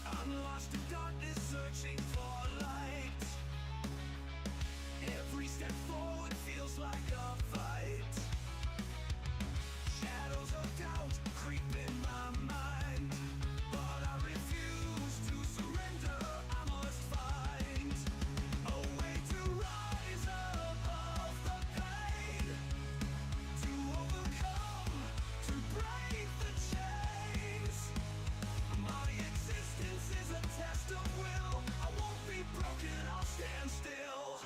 I'm lost in darkness, searching for light. Every step forward feels like a fight. Shadows of doubt creep in my mind, but I refuse to surrender. I must find a way to rise above the pain, to overcome, to break the chains. My existence is a test of will. I won't be broken, I'll stand still.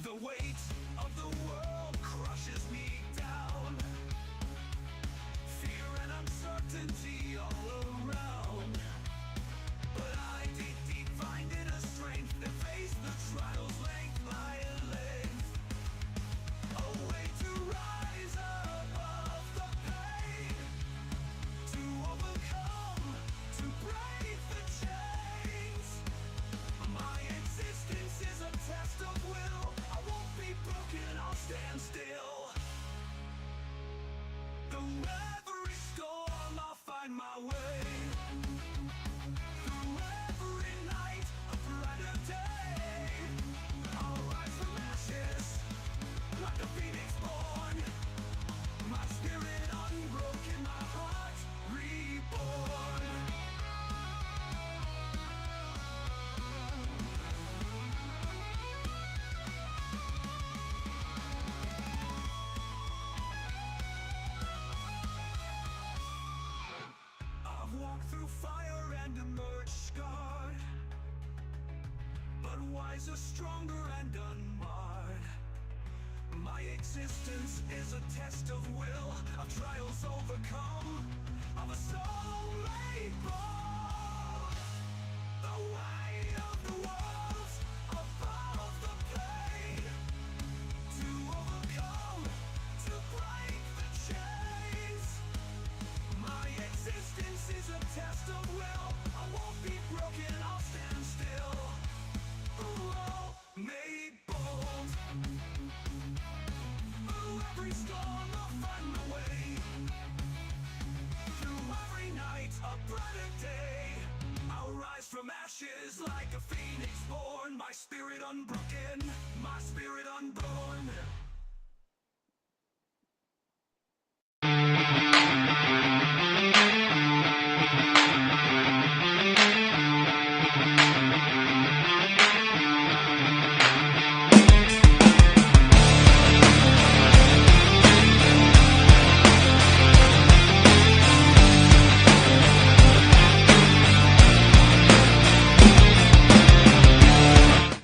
The weight of the world crushes me down. Fear and uncertainty all around. But I deep find inner strength that face the trials length by length. A way to rise above the pain, to overcome, to break the chains. My existence is a test of will. I won't be broken, I'll stand still. Through every storm, I'll find my way. Through every night, a brighter day. I'll rise from ashes, like a phoenix born. My spirit unbroken, my heart reborn. I've walked through fire and emerged scarred, but wiser, stronger, and unmarred. My existence is a test of will, of trials overcome, of a soul made bold. The weight of the world's above the pain, to overcome, to break the chains. My existence is a test of will. I won't be broken, I'll stand still. Oh, made bold. Through every storm, I'll find my way. Through every night, a brighter day. I'll rise from ashes like a phoenix born. My spirit unbroken, my spirit unborn.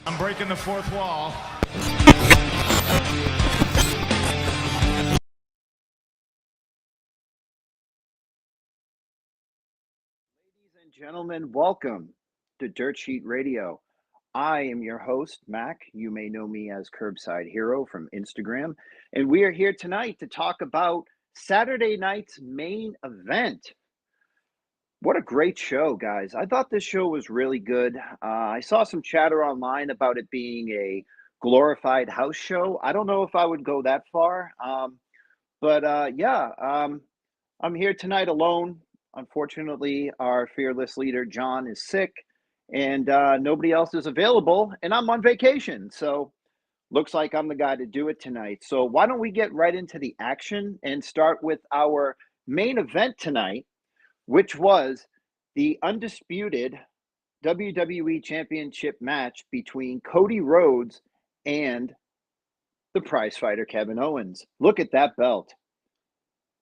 I'm breaking the fourth wall. Ladies and gentlemen, welcome to Dirt Sheet Radio. I am your host, Mack. You may know me as Curbside Hero from Instagram. And we are here tonight to talk about Saturday night's main event. What a great show, guys. I thought this show was really good. I saw some chatter online about it being a glorified house show. I don't know if I would go that far. I'm here tonight alone. Unfortunately, our fearless leader, John, is sick and nobody else is available, and I'm on vacation. So looks like I'm the guy to do it tonight. So why don't we get right into the action and start with our main event tonight, which was the undisputed WWE Championship match between Cody Rhodes and the prize fighter, Kevin Owens. Look at that belt.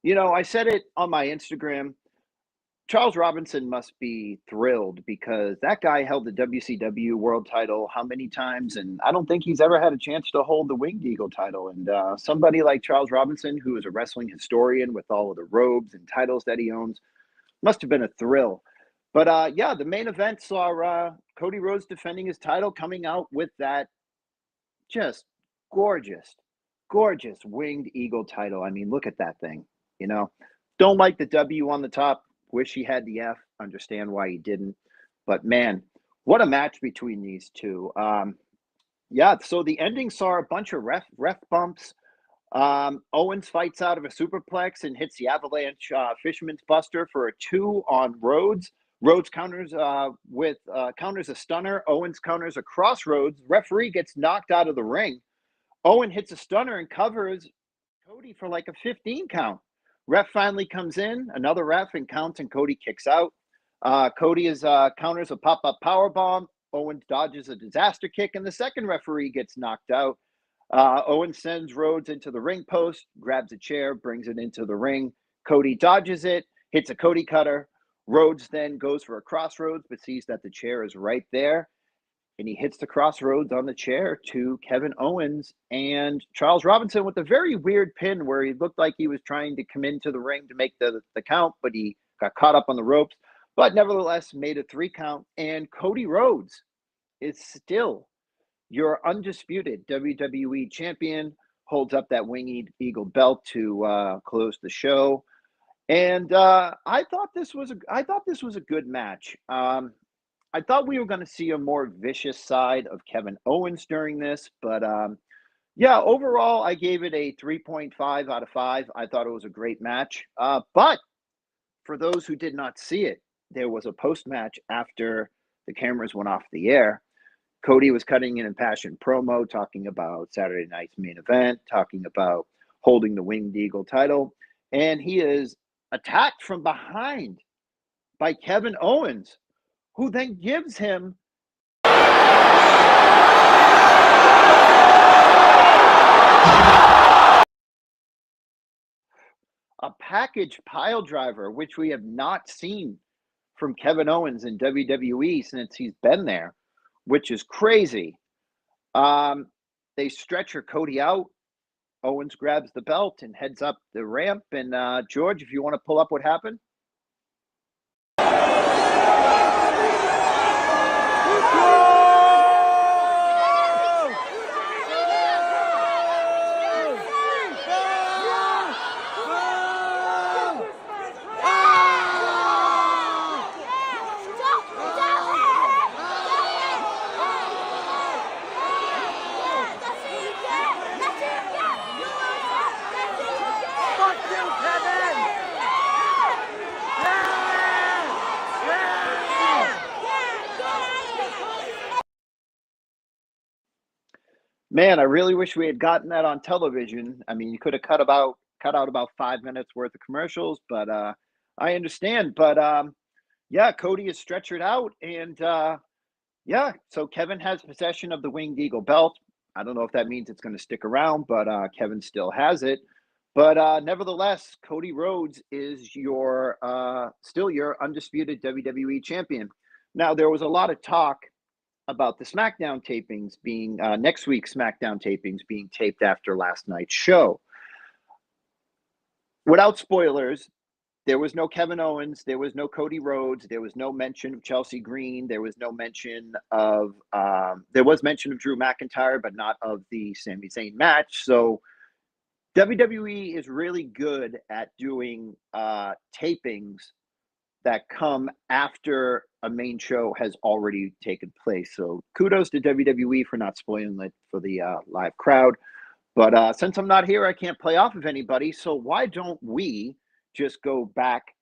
You know, I said it on my Instagram. Charles Robinson must be thrilled because that guy held the WCW world title how many times? And I don't think he's ever had a chance to hold the Winged Eagle title. And somebody like Charles Robinson, who is a wrestling historian with all of the robes and titles that he owns, must have been a thrill. But the main event saw Cody Rhodes defending his title, coming out with that just gorgeous gorgeous winged eagle title. I mean, look at that thing. You know, don't like the W on the top. Wish he had the F. Understand why he didn't. But man, what a match between these two. Yeah. So the ending saw a bunch of ref bumps. Owens fights out of a superplex and hits the avalanche fisherman's buster for a 2 on Rhodes. Rhodes counters counters a stunner. Owens counters a crossroads. Referee gets knocked out of the ring. Owen hits a stunner and covers Cody for like a 15 count. Ref finally comes in, another ref, and counts, and Cody kicks out. Cody counters a pop-up power bomb. Owens dodges a disaster kick, and the second referee gets knocked out. Owen sends Rhodes into the ring post, grabs a chair, brings it into the ring. Cody dodges it, hits a Cody cutter. Rhodes then goes for a crossroads, but sees that the chair is right there. And he hits the crossroads on the chair to Kevin Owens and Charles Robinson with a very weird pin where he looked like he was trying to come into the ring to make the count, but he got caught up on the ropes. But nevertheless, made a 3 count. And Cody Rhodes is still your undisputed WWE champion, holds up that winged eagle belt to close the show. And I thought this was a good match. I thought we were going to see a more vicious side of Kevin Owens during this, but yeah, overall, I gave it a 3.5 out of 5. I thought it was a great match. But for those who did not see it, there was a post-match after the cameras went off the air. Cody was cutting an impassioned promo talking about Saturday night's main event, talking about holding the Winged Eagle title, and he is attacked from behind by Kevin Owens, who then gives him a package pile driver, which we have not seen from Kevin Owens in WWE since he's been there, which is crazy. They stretcher Cody out. Owens grabs the belt and heads up the ramp. And George, if you want to pull up what happened. Man, I really wish we had gotten that on television. I mean, you could have cut out about 5 minutes worth of commercials, but I understand. But yeah, Cody is stretchered out, and yeah, so Kevin has possession of the Winged Eagle belt. I don't know if that means it's going to stick around, but Kevin still has it. But nevertheless, Cody Rhodes is still your undisputed WWE champion. Now, there was a lot of talk about the SmackDown tapings being next week's SmackDown tapings being taped after last night's show. Without spoilers, there was no Kevin Owens, there was no Cody Rhodes, there was no mention of Chelsea Green, there was no mention of there was mention of Drew McIntyre, but not of the Sami Zayn match. So WWE is really good at doing tapings that come after a main show has already taken place. So kudos to WWE for not spoiling it for the live crowd. But since I'm not here, I can't play off of anybody. So why don't we just go back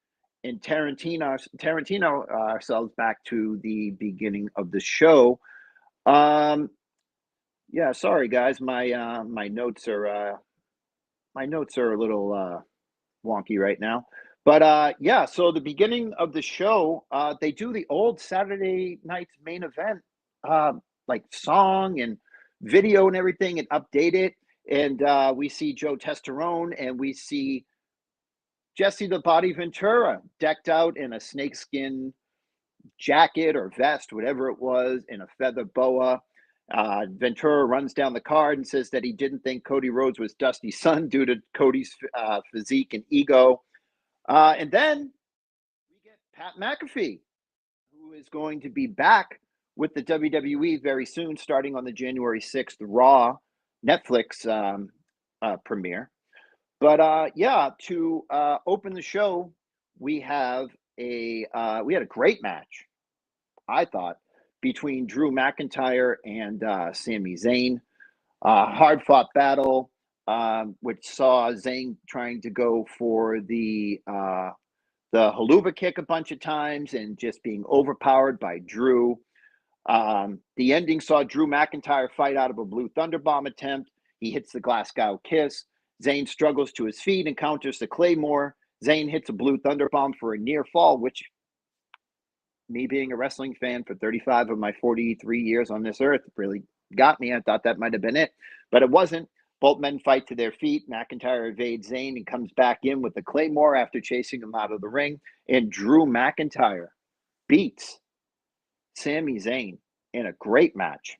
and Tarantino ourselves back to the beginning of the show? Yeah, sorry guys, my notes are a little wonky right now. But yeah, so the beginning of the show, they do the old Saturday night's main event, like song and video and everything, and update it. And we see Joe Testosterone, and we see Jessie the Body Ventura decked out in a snakeskin jacket or vest, whatever it was, in a feather boa. Ventura runs down the card and says that he didn't think Cody Rhodes was Dusty's son due to Cody's physique and ego. And then we get Pat McAfee, who is going to be back with the WWE very soon, starting on the January 6th Raw Netflix premiere. But yeah, to open the show, we have we had a great match, I thought, between Drew McIntyre and Sami Zayn. Hard fought battle, which saw Zayn trying to go for the haluva kick a bunch of times and just being overpowered by Drew. The ending saw Drew McIntyre fight out of a Blue Thunder Bomb attempt. He hits the Glasgow Kiss. Zayn struggles to his feet and counters the Claymore. Zayn hits a Blue Thunder Bomb for a near fall, which, me being a wrestling fan for 35 of my 43 years on this earth, really got me. I thought that might have been it, but it wasn't. Both men fight to their feet. McIntyre evades Zayn and comes back in with the Claymore after chasing him out of the ring. And Drew McIntyre beats Sami Zayn in a great match.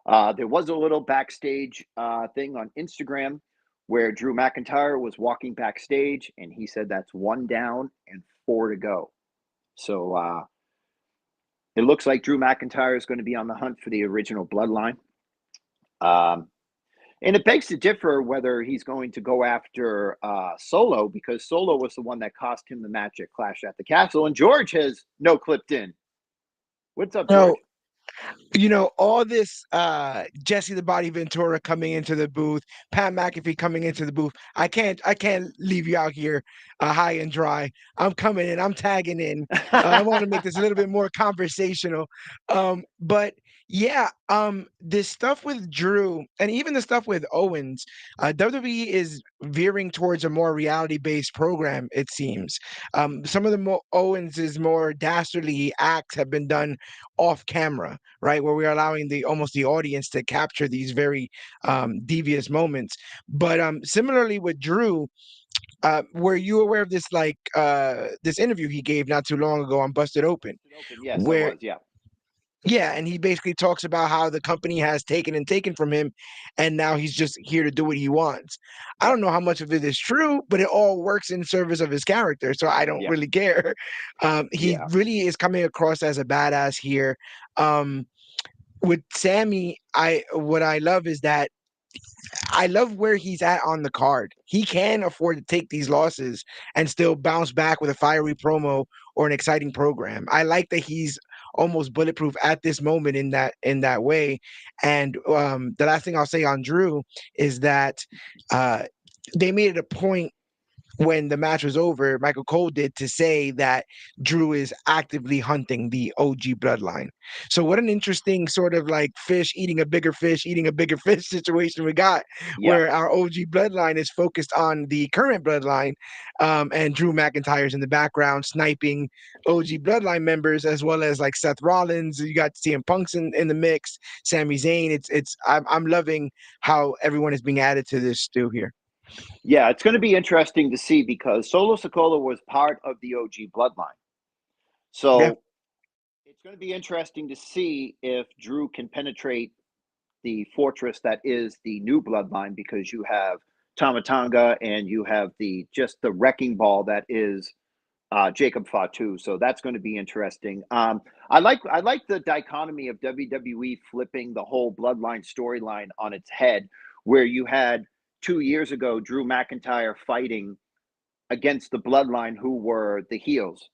There was a little backstage thing on Instagram where Drew McIntyre was walking backstage and he said that's 1 down and 4 to go. So it looks like Drew McIntyre is going to be on the hunt for the original bloodline. And it begs to differ whether he's going to go after Solo, because Solo was the one that cost him the match at Clash at the Castle. And George has no clipped in. What's up, George? All this Jessie the Body Ventura coming into the booth, Pat McAfee coming into the booth. I can't leave you out here high and dry. I'm coming in. I'm tagging in. I want to make this a little bit more conversational. But yeah, this stuff with Drew and even the stuff with Owens, WWE is veering towards a more reality-based program, it seems. Some of the Owens' more dastardly acts have been done off camera, right, where we're allowing the audience to capture these very devious moments. But similarly with Drew, were you aware of this this interview he gave not too long ago on Busted Open? Yes, where I was. Yeah. Yeah, and he basically talks about how the company has taken from him, and now he's just here to do what he wants. I don't know how much of it is true, but it all works in service of his character, so I don't Yeah. really care. He Yeah. really is coming across as a badass here. With Sammy, what I love is that I love where he's at on the card. He can afford to take these losses and still bounce back with a fiery promo or an exciting program. I like that he's almost bulletproof at this moment in that way. And the last thing I'll say on Drew is that they made it a point when the match was over, Michael Cole did, to say that Drew is actively hunting the OG bloodline. So what an interesting sort of like fish eating a bigger fish situation we got, where our OG bloodline is focused on the current bloodline, and Drew McIntyre's in the background sniping OG bloodline members, as well as like Seth Rollins. You got CM Punk's in the mix, Sami Zayn. I'm loving how everyone is being added to this stew here. Yeah, it's going to be interesting to see because Solo Sikoa was part of the OG bloodline. So it's going to be interesting to see if Drew can penetrate the fortress that is the new bloodline, because you have Tama Tonga and you have the wrecking ball that is Jacob Fatu. So that's going to be interesting. I like the dichotomy of WWE flipping the whole bloodline storyline on its head, where you had 2 years ago Drew McIntyre fighting against the bloodline, who were the heels.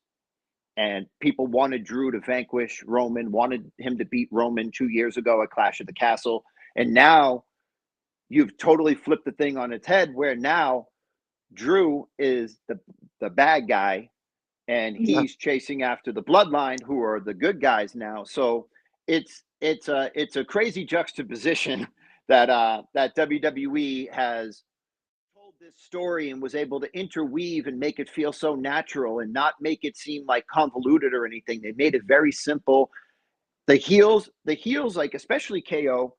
And people wanted Drew to vanquish Roman, wanted him to beat Roman 2 years ago at Clash of the Castle. And now you've totally flipped the thing on its head, where now Drew is the bad guy and he's chasing after the bloodline, who are the good guys now. So it's a crazy juxtaposition that WWE has told this story and was able to interweave and make it feel so natural and not make it seem like convoluted or anything. They made it very simple. The heels, like especially KO,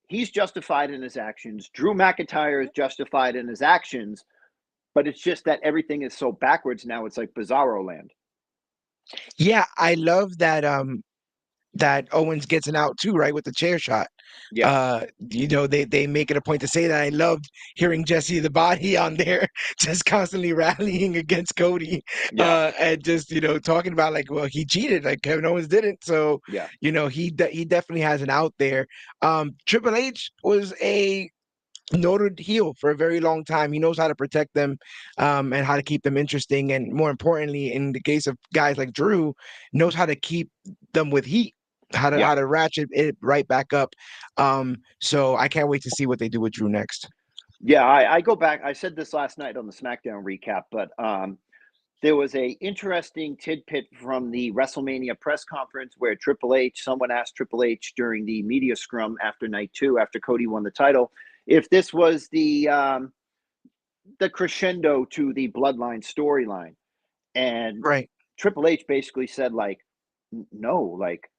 he's justified in his actions. Drew McIntyre is justified in his actions, but it's just that everything is so backwards now. It's like Bizarro land. Yeah, I love that Owens gets an out too, right, with the chair shot. Yeah. They make it a point to say that. I loved hearing Jessie the Body on there just constantly rallying against Cody. And just talking about like, well, he cheated, like Kevin Owens didn't, so he definitely has an out there. Triple H was a noted heel for a very long time. He knows how to protect them, and how to keep them interesting. And more importantly, in the case of guys like Drew, knows how to keep them with heat, Yeah. how to ratchet it right back up. So I can't wait to see what they do with Drew next. Yeah, I go back. I said this last night on the SmackDown recap, but there was a interesting tidbit from the WrestleMania press conference where someone asked Triple H during the media scrum after night two, after Cody won the title, if this was the crescendo to the Bloodline storyline, and Right. Triple H basically said like, no, like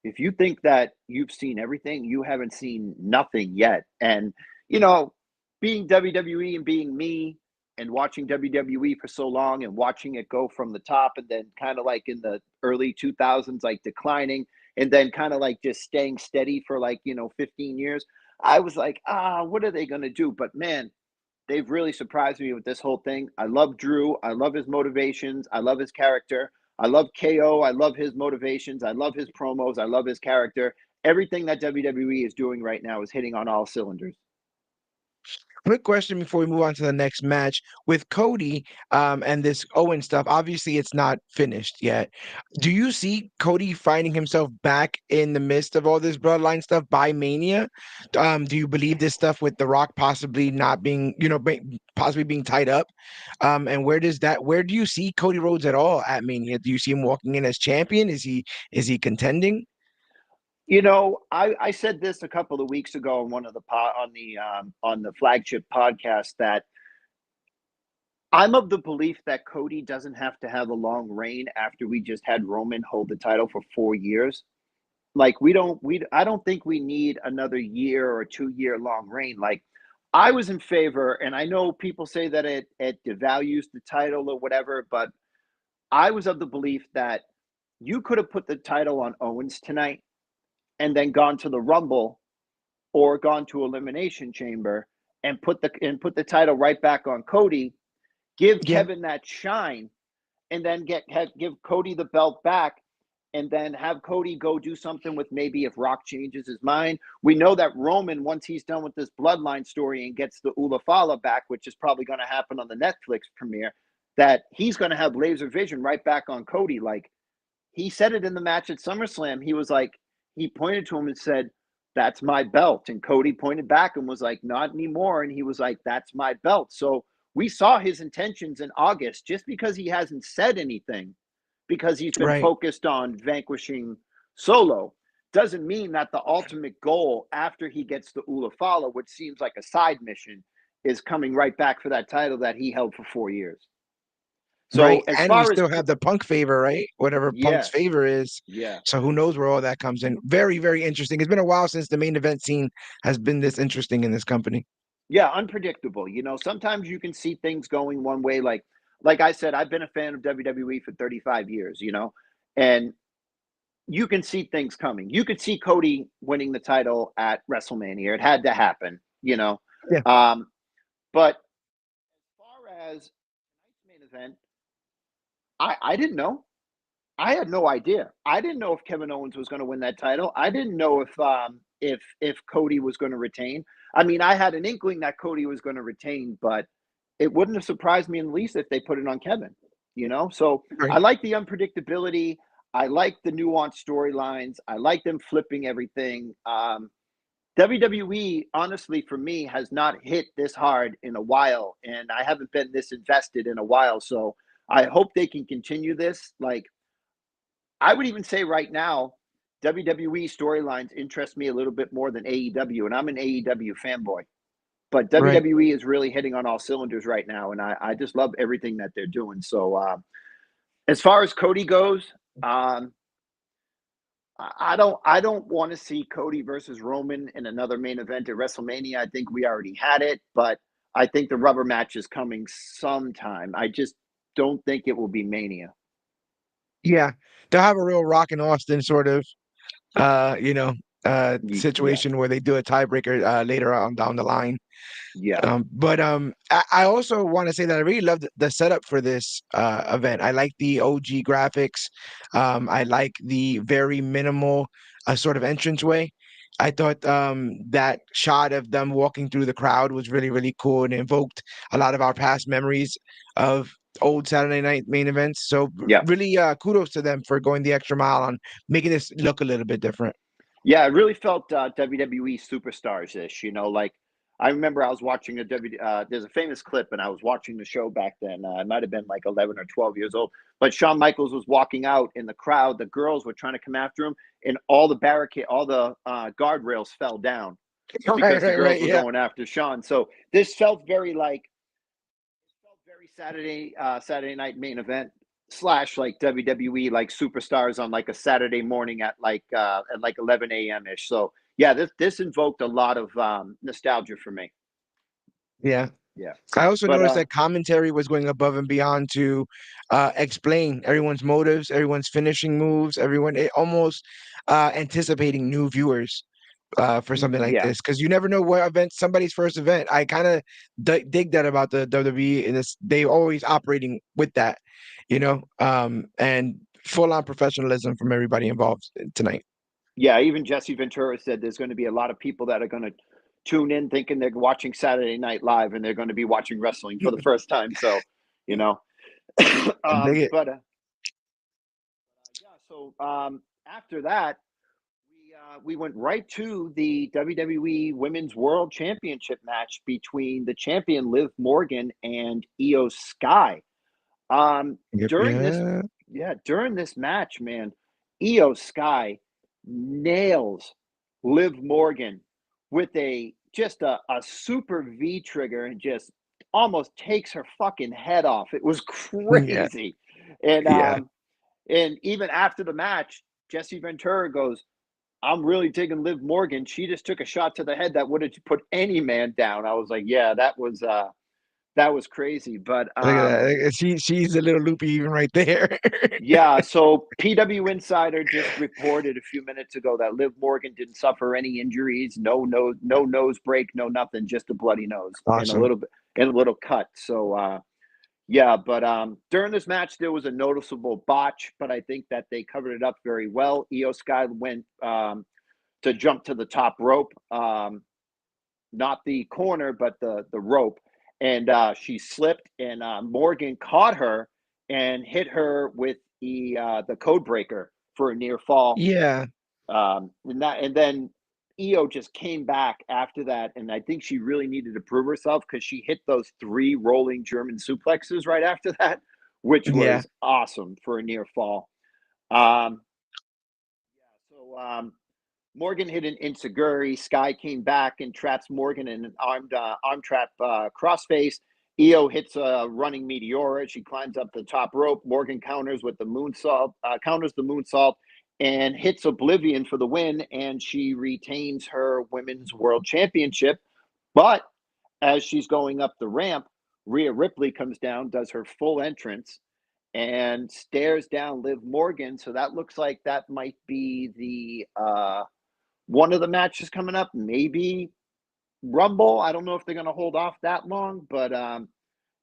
if you think that you've seen everything, you haven't seen nothing yet. And you know, being WWE and being me and watching WWE for so long and watching it go from the top and then kind of like in the early 2000s like declining and then kind of like just staying steady for like, 15 years. I was like, what are they going to do? But man, they've really surprised me with this whole thing. I love Drew. I love his motivations. I love his character. I love KO. I love his motivations. I love his promos. I love his character. Everything that WWE is doing right now is hitting on all cylinders. Quick question before we move on to the next match with Cody, and this Owen stuff. Obviously, it's not finished yet. Do you see Cody finding himself back in the midst of all this bloodline stuff by Mania? Do you believe this stuff with The Rock possibly not being, possibly being tied up? And where do you see Cody Rhodes at all at Mania? Do you see him walking in as champion? Is he contending? I said this a couple of weeks ago on one of the on the flagship podcast that I'm of the belief that Cody doesn't have to have a long reign after we just had Roman hold the title for 4 years. Like I don't think we need another year or 2 year long reign. Like I was in favor, and I know people say that it devalues the title or whatever, but I was of the belief that you could have put the title on Owens tonight and then gone to the Rumble or gone to Elimination Chamber and put the title right back on Cody, give Yeah, Kevin that shine, and then give Cody the belt back, and then have Cody go do something with maybe if Rock changes his mind. We know that Roman, once he's done with this bloodline story and gets the Ulafala back, which is probably going to happen on the Netflix premiere, that he's going to have laser vision right back on Cody. Like he said it in the match at SummerSlam. He was like, he pointed to him and said, "That's my belt." And Cody pointed back and was like, "Not anymore." And he was like, "That's my belt." So we saw his intentions in August just because he hasn't said anything, because he's been right. focused on vanquishing Solo, doesn't mean that the ultimate goal after he gets the Ulafala, which seems like a side mission, is coming right back for that title that he held for 4 years. So Right. as And we far as, still have the Punk favor, right? Whatever Punk's yeah, favor is. yeah. So who knows where all that comes in. Very, very interesting. It's been a while since the main event scene has been this interesting in this company. Yeah, unpredictable. Sometimes you can see things going one way. Like I said, I've been a fan of WWE for 35 years, and you can see things coming. You could see Cody winning the title at WrestleMania. It had to happen. Yeah. But as far as tonight's main event, I didn't know. I had no idea. I didn't know if Kevin Owens was going to win that title. I didn't know if Cody was going to retain. I mean, I had an inkling that Cody was going to retain, but it wouldn't have surprised me in the least if they put it on Kevin. So I Right. like the unpredictability. I like the nuanced storylines. I like them flipping everything. WWE, honestly, for me, has not hit this hard in a while, and I haven't been this invested in a while. So I hope they can continue this. Like, I would even say right now, WWE storylines interest me a little bit more than AEW, and I'm an AEW fanboy. But Right. WWE is really hitting on all cylinders right now, and I just love everything that they're doing. So as far as Cody goes, um, I don't want to see Cody versus Roman in another main event at WrestleMania. I think we already had it, but I think the rubber match is coming sometime. I just don't think it will be Mania. Yeah. They'll have a real Rock and Austin sort of Yeah, situation where they do a tiebreaker later on down the line. yeah, But I also want to say that I really love the setup for this event. I like the OG graphics. I like the very minimal sort of entranceway. I thought that shot of them walking through the crowd was really, really cool and invoked a lot of our past memories of old Saturday night main events. So Yeah. really kudos to them for going the extra mile on making this look a little bit different. Yeah, it really felt WWE superstars-ish. Like I remember I was watching there's a famous clip, and I was watching the show back then. I might have been like 11 or 12 years old, but Shawn Michaels was walking out in the crowd. The girls were trying to come after him, and all the guardrails fell down Right, because the right, girls right. were Yeah. going after Shawn. So this felt very like very Saturday night main event slash like WWE like superstars on like a Saturday morning at like 11 a.m. ish. So yeah, this invoked a lot of nostalgia for me. Yeah. Yeah, I also but noticed that commentary was going above and beyond to explain everyone's motives, everyone's finishing moves, everyone almost anticipating new viewers for something like yeah, this because you never know what event somebody's first event. I kind of dig that about the WWE and this they always operating with that, and full on professionalism from everybody involved tonight. yeah. Even Jesse Ventura said there's going to be a lot of people that are going to tune in thinking they're watching Saturday Night Live and they're going to be watching wrestling for the first time. So you know, I dig it. but yeah. So after that, we went right to the WWE Women's World Championship match between the champion Liv Morgan and Io Sky. Yep, During this, yeah, yeah, during this match, man, Io Sky nails Liv Morgan with a super V trigger and just almost takes her fucking head off. It was yeah, crazy, and yeah. um, and even after the match, Jesse Ventura goes, I'm really digging Liv Morgan. She just took a shot to the head that would have put any man down. I was like, yeah, that was crazy. But Look at that. She's a little loopy even right there. yeah, so PW Insider just reported a few minutes ago that Liv Morgan didn't suffer any injuries, no nose break, no nothing, just a bloody nose and a Awesome. little bit and a little cut. So yeah, but during this match there was a noticeable botch, but I think that they covered it up very well. Io Sky went to jump to the top rope, not the corner, but the rope, and she slipped, and Morgan caught her and hit her with the code breaker for a near fall. Yeah, And then Io just came back after that, and I think she really needed to prove herself because she hit those three rolling German suplexes right after that, which yeah, was awesome for a near fall. Um, so Morgan hit an Insiguri. Sky came back and traps Morgan in an arm trap crossface. Io hits a running Meteora. She climbs up the top rope. Morgan counters with the moonsault, and hits Oblivion for the win. And she retains her Women's World Championship. But as she's going up the ramp, Rhea Ripley comes down, does her full entrance, and stares down Liv Morgan. So that looks like that might be the one of the matches coming up, maybe Rumble. I don't know if they're going to hold off that long, but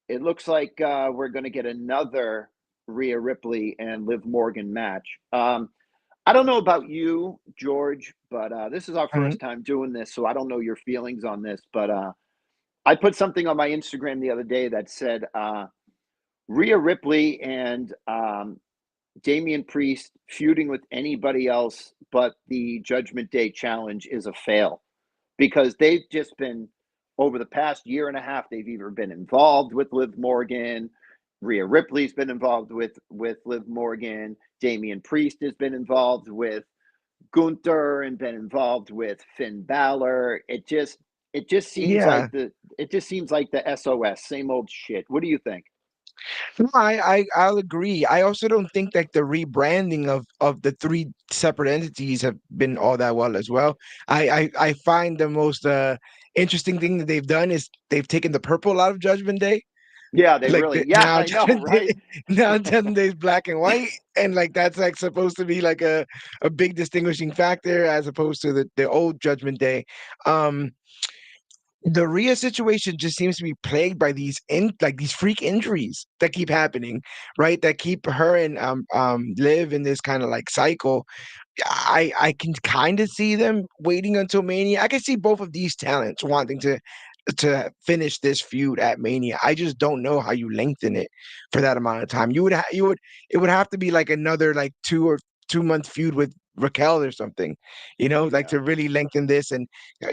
it looks like we're going to get another Rhea Ripley and Liv Morgan match. I don't know about you, George, but this is our mhm, first time doing this, so I don't know your feelings on this. But I put something on my Instagram the other day that said Rhea Ripley and Damian Priest feuding with anybody else but the Judgment Day Challenge is a fail because they've just been over the past year and a half. They've either been involved with Liv Morgan, Rhea Ripley's been involved with Liv Morgan, Damian Priest has been involved with Gunther and been involved with Finn Balor. It just seems yeah. like the SOS, same old shit. What do you think? No, I'll agree. I also don't think that the rebranding of the three separate entities have been all that well as well. I find the most interesting thing that they've done is they've taken the purple out of Judgment Day. Yeah, they Like really. Yeah, now I know, Judgment Day right? now Judgment Day is black and white, and like that's like supposed to be like a big distinguishing factor as opposed to the old Judgment Day. Um, The Rhea situation just seems to be plagued by these freak injuries that keep happening, right? That keep her and Liv in this kind of like cycle. I can kind of see them waiting until Mania. I can see both of these talents wanting to finish this feud at Mania. I just don't know how you lengthen it for that amount of time. It would have to be like another like 2 month feud with Raquel or something, like Yeah. to really lengthen this and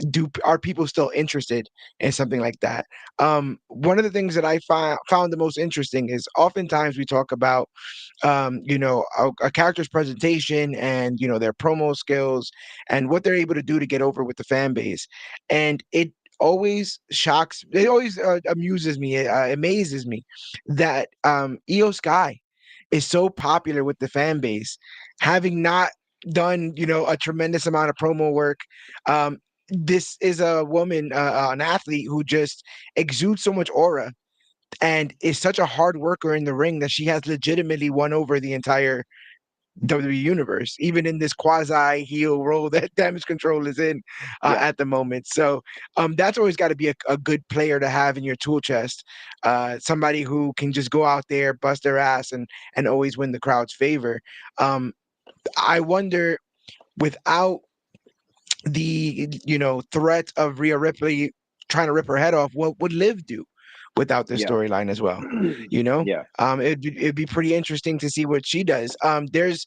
do are people still interested in something like that? One of the things that I found the most interesting is oftentimes we talk about a character's presentation and their promo skills and what they're able to do to get over with the fan base, and it always amuses me, amazes me that Io Sky is so popular with the fan base, having not done a tremendous amount of promo work. This is a woman, an athlete who just exudes so much aura and is such a hard worker in the ring that she has legitimately won over the entire WWE universe, even in this quasi heel role that Damage Control is in Yeah. at the moment. So that's always got to be a good player to have in your tool chest. Somebody who can just go out there, bust their ass, and always win the crowd's favor. I wonder, without the threat of Rhea Ripley trying to rip her head off, what would Liv do without this Yeah. storyline as well? You know, Yeah. it'd be pretty interesting to see what she does. There's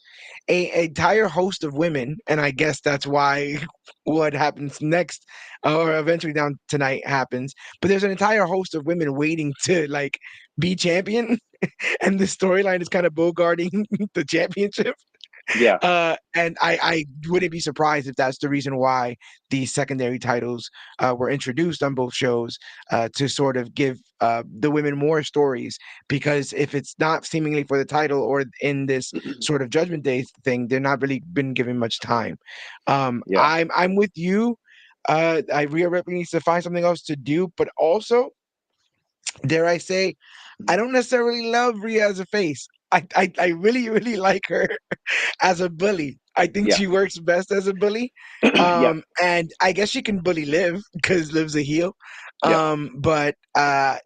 a entire host of women, and I guess that's why what happens next or eventually down tonight happens. But there's an entire host of women waiting to like be champion, and the storyline is kind of bogarting the championship. Yeah. And I wouldn't be surprised if that's the reason why these secondary titles were introduced on both shows, to sort of give the women more stories. Because if it's not seemingly for the title or in this sort of Judgment Day thing, they're not really been given much time. Yeah. I'm with you. Rhea Ripley needs to find something else to do, but also, dare I say, I don't necessarily love Rhea as a face. I really, really like her as a bully. I think Yeah. she works best as a bully. Yeah. And I guess she can bully Liv because Liv's a heel. Yeah. But let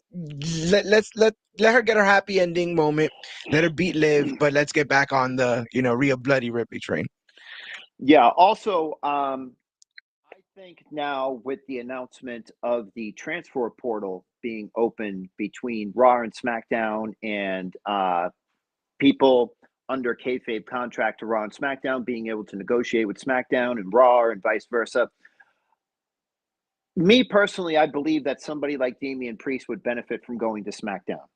her get her happy ending moment. Let her beat Liv, but let's get back on the Rhea Bloody Ripley train. Yeah. Also, I think now with the announcement of the transfer portal being open between Raw and SmackDown, and people under kayfabe contract to Raw and SmackDown being able to negotiate with SmackDown and Raw and vice versa. Me personally, I believe that somebody like Damian Priest would benefit from going to SmackDown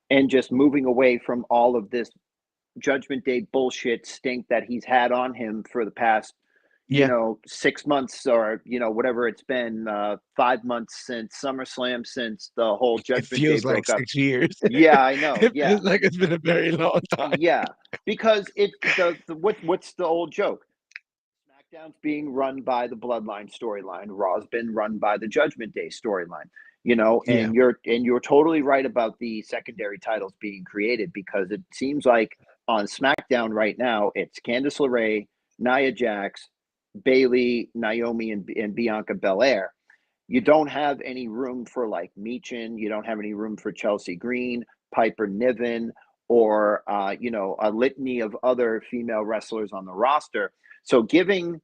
and just moving away from all of this Judgment Day bullshit stink that he's had on him for the past, Yeah, 6 months, or, whatever it's been, 5 months since SummerSlam, since the whole it Judgment Day feels like broke up. 6 years. Yeah, I know. It Yeah. feels like it's been a very long time. Yeah. Because what's the old joke? SmackDown's being run by the Bloodline storyline. Raw's been run by the Judgment Day storyline. Yeah, And you're totally right about the secondary titles being created, because it seems like on SmackDown right now it's Candice LeRae, Nia Jax, Bayley, Naomi, and Bianca Belair. You don't have any room for like Meechin. You don't have any room for Chelsea Green, Piper Niven, or a litany of other female wrestlers on the roster. So giving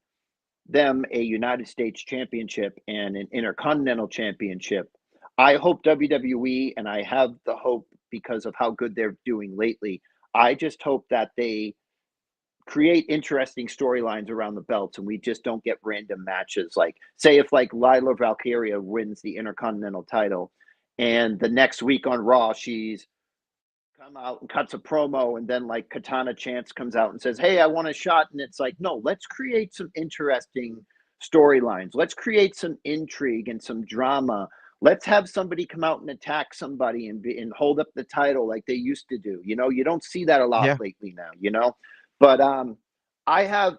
them a United States Championship and an Intercontinental Championship, I hope WWE, and I have the hope because of how good they're doing lately, I just hope that they create interesting storylines around the belts, and we just don't get random matches. Like, say if like Lila Valkyria wins the Intercontinental title, and the next week on Raw she's come out and cuts a promo, and then like Katana Chance comes out and says, "Hey, I want a shot," and it's like, no, let's create some interesting storylines. Let's create some intrigue and some drama. Let's have somebody come out and attack somebody and hold up the title like they used to do. You don't see that a lot yeah. lately now. But I have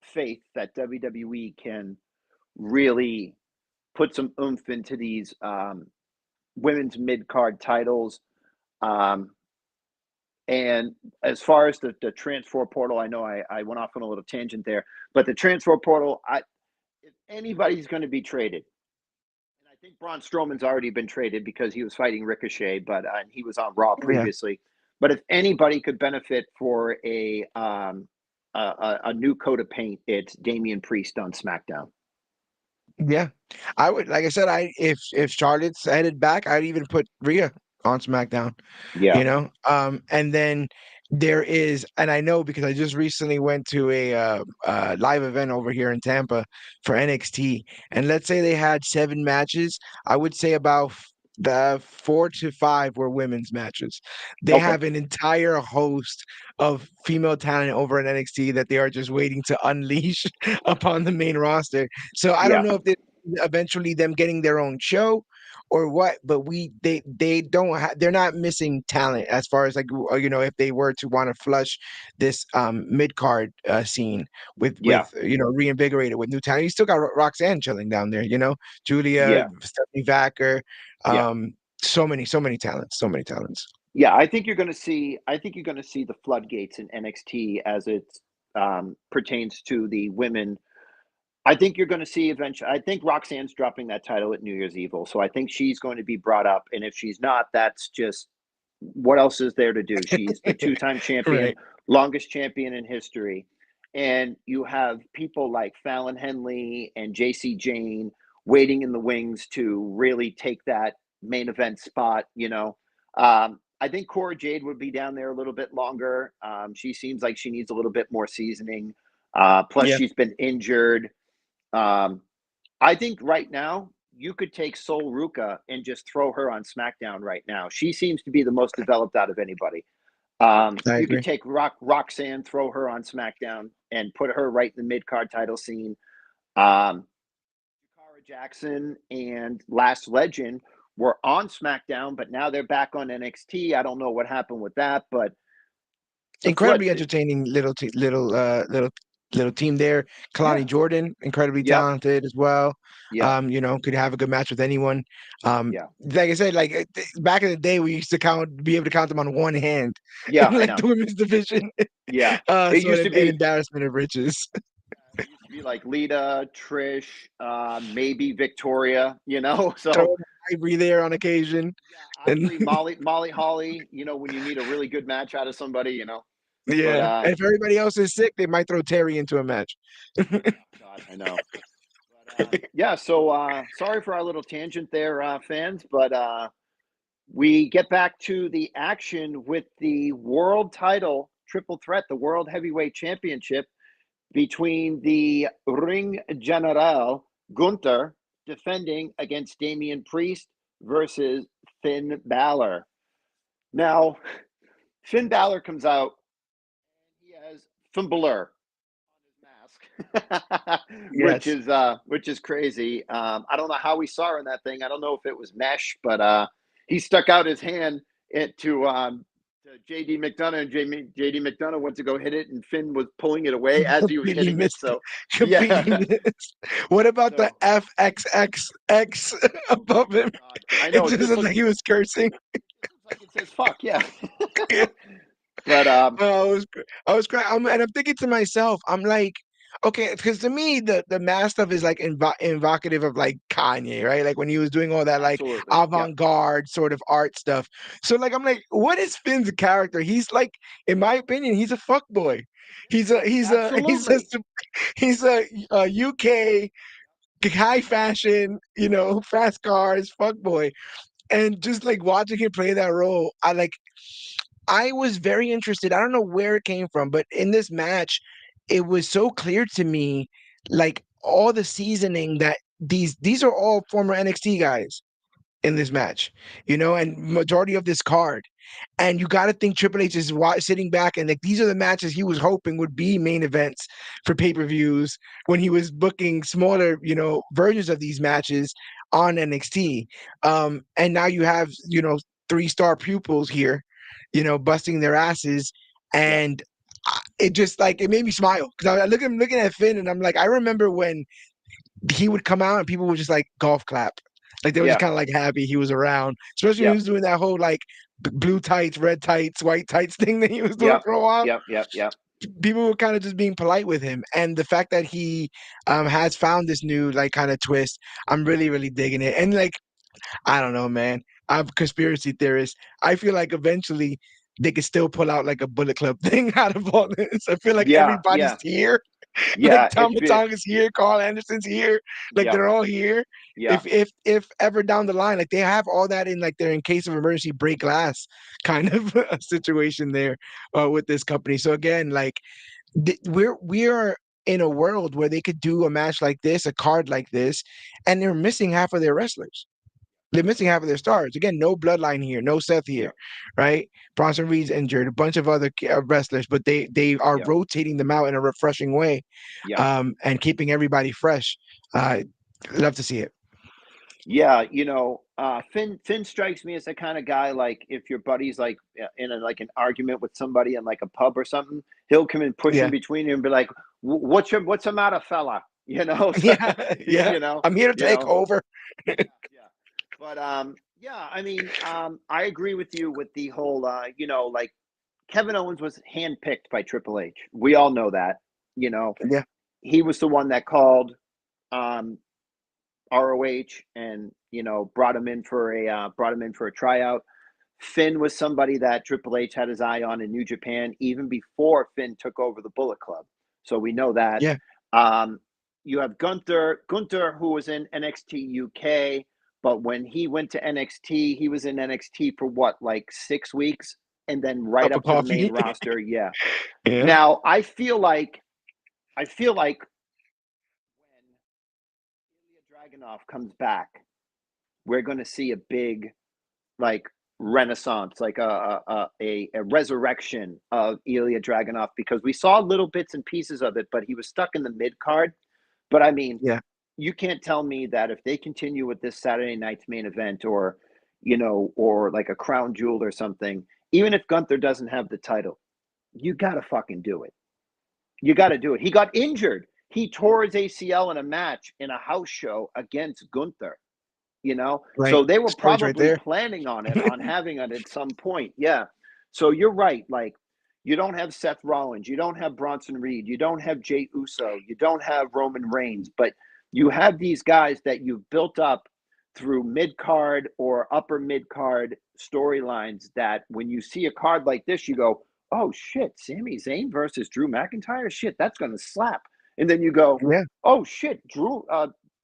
faith that WWE can really put some oomph into these women's mid card titles. Um, and as far as the transfer portal, I know I went off on a little tangent there, but the transfer portal, if anybody's going to be traded, think Braun Strowman's already been traded because he was fighting Ricochet, but he was on Raw Yeah. previously. But if anybody could benefit for a new coat of paint, it's Damian Priest on SmackDown. Yeah, I would. Like I said, if Charlotte's headed back, I'd even put Rhea on SmackDown. Yeah. And then there is, and I know because I just recently went to a live event over here in Tampa for NXT, and let's say they had 7 matches. I would say about the 4 to 5 were women's matches. They Okay. have an entire host of female talent over in NXT that they are just waiting to unleash upon the main roster. So I don't Yeah. know if eventually them getting their own show or what, but they don't they're not missing talent as far as like if they were to want to flush this mid card scene with Yeah. reinvigorate it with new talent. You still got Roxanne chilling down there, Julia, Yeah. Stephanie Vacker, Yeah. so many talents, so many talents. Yeah. I think you're going to see. I think you're going to see the floodgates in NXT as it pertains to the women. I think you're going to see eventually. I think Roxanne's dropping that title at New Year's Evil, so I think she's going to be brought up. And if she's not, that's just what else is there to do? She's the two-time champion, Right. longest champion in history, and you have people like Fallon Henley and JC Jane waiting in the wings to really take that main event spot. I think Cora Jade would be down there a little bit longer. She seems like she needs a little bit more seasoning. Plus, Yeah. she's been injured. I think right now you could take Sol Ruka and just throw her on SmackDown right now. She seems to be the most developed out of anybody. I You agree. could take Roxanne, throw her on SmackDown, and put her right in the mid card title scene. Cara Jackson and Last Legend were on SmackDown, but now they're back on NXT. I don't know what happened with that, but Incredibly entertaining little team there. Kalani Yeah. Jordan, incredibly Yep. talented as well. Yeah. Could have a good match with anyone. Yeah. Like I said, like back in the day, we used to be able to count them on one hand Yeah. in I like know. the women's division. Yeah. It So used to an be. embarrassment of riches. It used to be like Lita, Trish, maybe Victoria. Throw So Ivory there on occasion, yeah, and Ivory, Molly Holly. When you need a really good match out of somebody. But yeah. And if everybody else is sick, they might throw Terry into a match. God, I know. But yeah, so sorry for our little tangent there, fans. But we get back to the action with the world title triple threat, the World Heavyweight Championship between the Ring General Gunther defending against Damian Priest versus Finn Balor. Now, Finn Balor comes out and he has Finn Balor on his mask, Yes. which is crazy. I don't know how we saw in that thing. I don't know if it was mesh, but he stuck out his hand to JD McDonough, and JD McDonough went to go hit it, and Finn was pulling it away as he was Completely hitting it. missed it. So Completely yeah, missed. What about the so FXXX above him? God, I It know just this looked looks like he was cursing. like it says fuck, yeah. But Oh, I was crying. And I'm thinking to myself, I'm like, okay, because to me, the mask stuff is like evocative of like Kanye, right? Like when he was doing all that like absolutely, yeah, avant-garde sort of art stuff. So like, I'm like, what is Finn's character? He's like, in my opinion, he's a fuck boy. absolutely, He's a UK high fashion, fast cars fuck boy. And just like watching him play that role, I was very interested. I don't know where it came from, but in this match, it was so clear to me, like all the seasoning that these are all former NXT guys in this match, and majority of this card. And you got to think Triple H is sitting back and like these are the matches he was hoping would be main events for pay-per-views when he was booking smaller, versions of these matches on NXT. And now you have, 3-star pupils here, busting their asses. yeah, And it just like it made me smile because I'm looking at Finn and I'm like, I remember when he would come out and people would just like golf clap. Like they were just yeah, kind of like happy he was around, especially when yeah, he was doing that whole like blue tights, red tights, white tights thing that he was doing yeah, for a while. yeah, yeah, yeah. people were kind of just being polite with him, and the fact that he has found this new like kind of twist, I'm really really digging it. And like I don't know, man. I'm a conspiracy theorist. I feel like eventually they could still pull out like a Bullet Club thing out of all this. I feel like Yeah, everybody's yeah, here. Like yeah. Tom Matong is here, Carl Anderson's here. Like Yep, they're all here. yeah, If ever down the line, like they have all that in like their in case of emergency break glass kind of a situation there with this company. So again, like we are in a world where they could do a match like this, a card like this, and they're missing half of their wrestlers. They're missing half of their stars. Again, no bloodline here, no Seth here, yep, right? Bronson Reed's injured, a bunch of other wrestlers, but they are yep, rotating them out in a refreshing way, yep. and keeping everybody fresh. Uh, Love to see it. Yeah, Finn strikes me as the kind of guy like if your buddy's like in like an argument with somebody in like a pub or something, he'll come and push in Yeah, between you and be like, "What's the matter, fella?" So, yeah, yeah. you know, I'm here to you take know, over. yeah. But yeah, I mean, I agree with you with the whole, like Kevin Owens was handpicked by Triple H. We all know that. You know, Yeah, he was the one that called. Um, ROH and brought him in for a tryout. Finn was somebody that Triple H had his eye on in New Japan even before Finn took over the Bullet Club. So we know that. yeah. Um, you have Gunther, who was in NXT UK, but when he went to NXT, he was in NXT for what, like 6 weeks, and then right Cup of up to the main coffee. roster. Yeah. Yeah. Now I feel like when Ilya Dragunov comes back, we're going to see a big like renaissance, like a resurrection of Ilya Dragunov because we saw little bits and pieces of it, but he was stuck in the mid card. But I mean, Yeah. you can't tell me that if they continue with this Saturday night's main event or or like a crown jewel or something, even if Gunther doesn't have the title, you gotta fucking do it. You gotta do it. He got injured. He tore his ACL in a match in a house show against Gunther. Right. So they were Stories right probably there. planning on having it at some point. Yeah. So you're right. Like, you don't have Seth Rollins, you don't have Bronson Reed, you don't have Jay Uso, you don't have Roman Reigns, but you have these guys that you've built up through mid card or upper mid card storylines that when you see a card like this, you go, oh shit, Sami Zayn versus Drew McIntyre? Shit, that's going to slap. And then you go, Yeah. oh shit,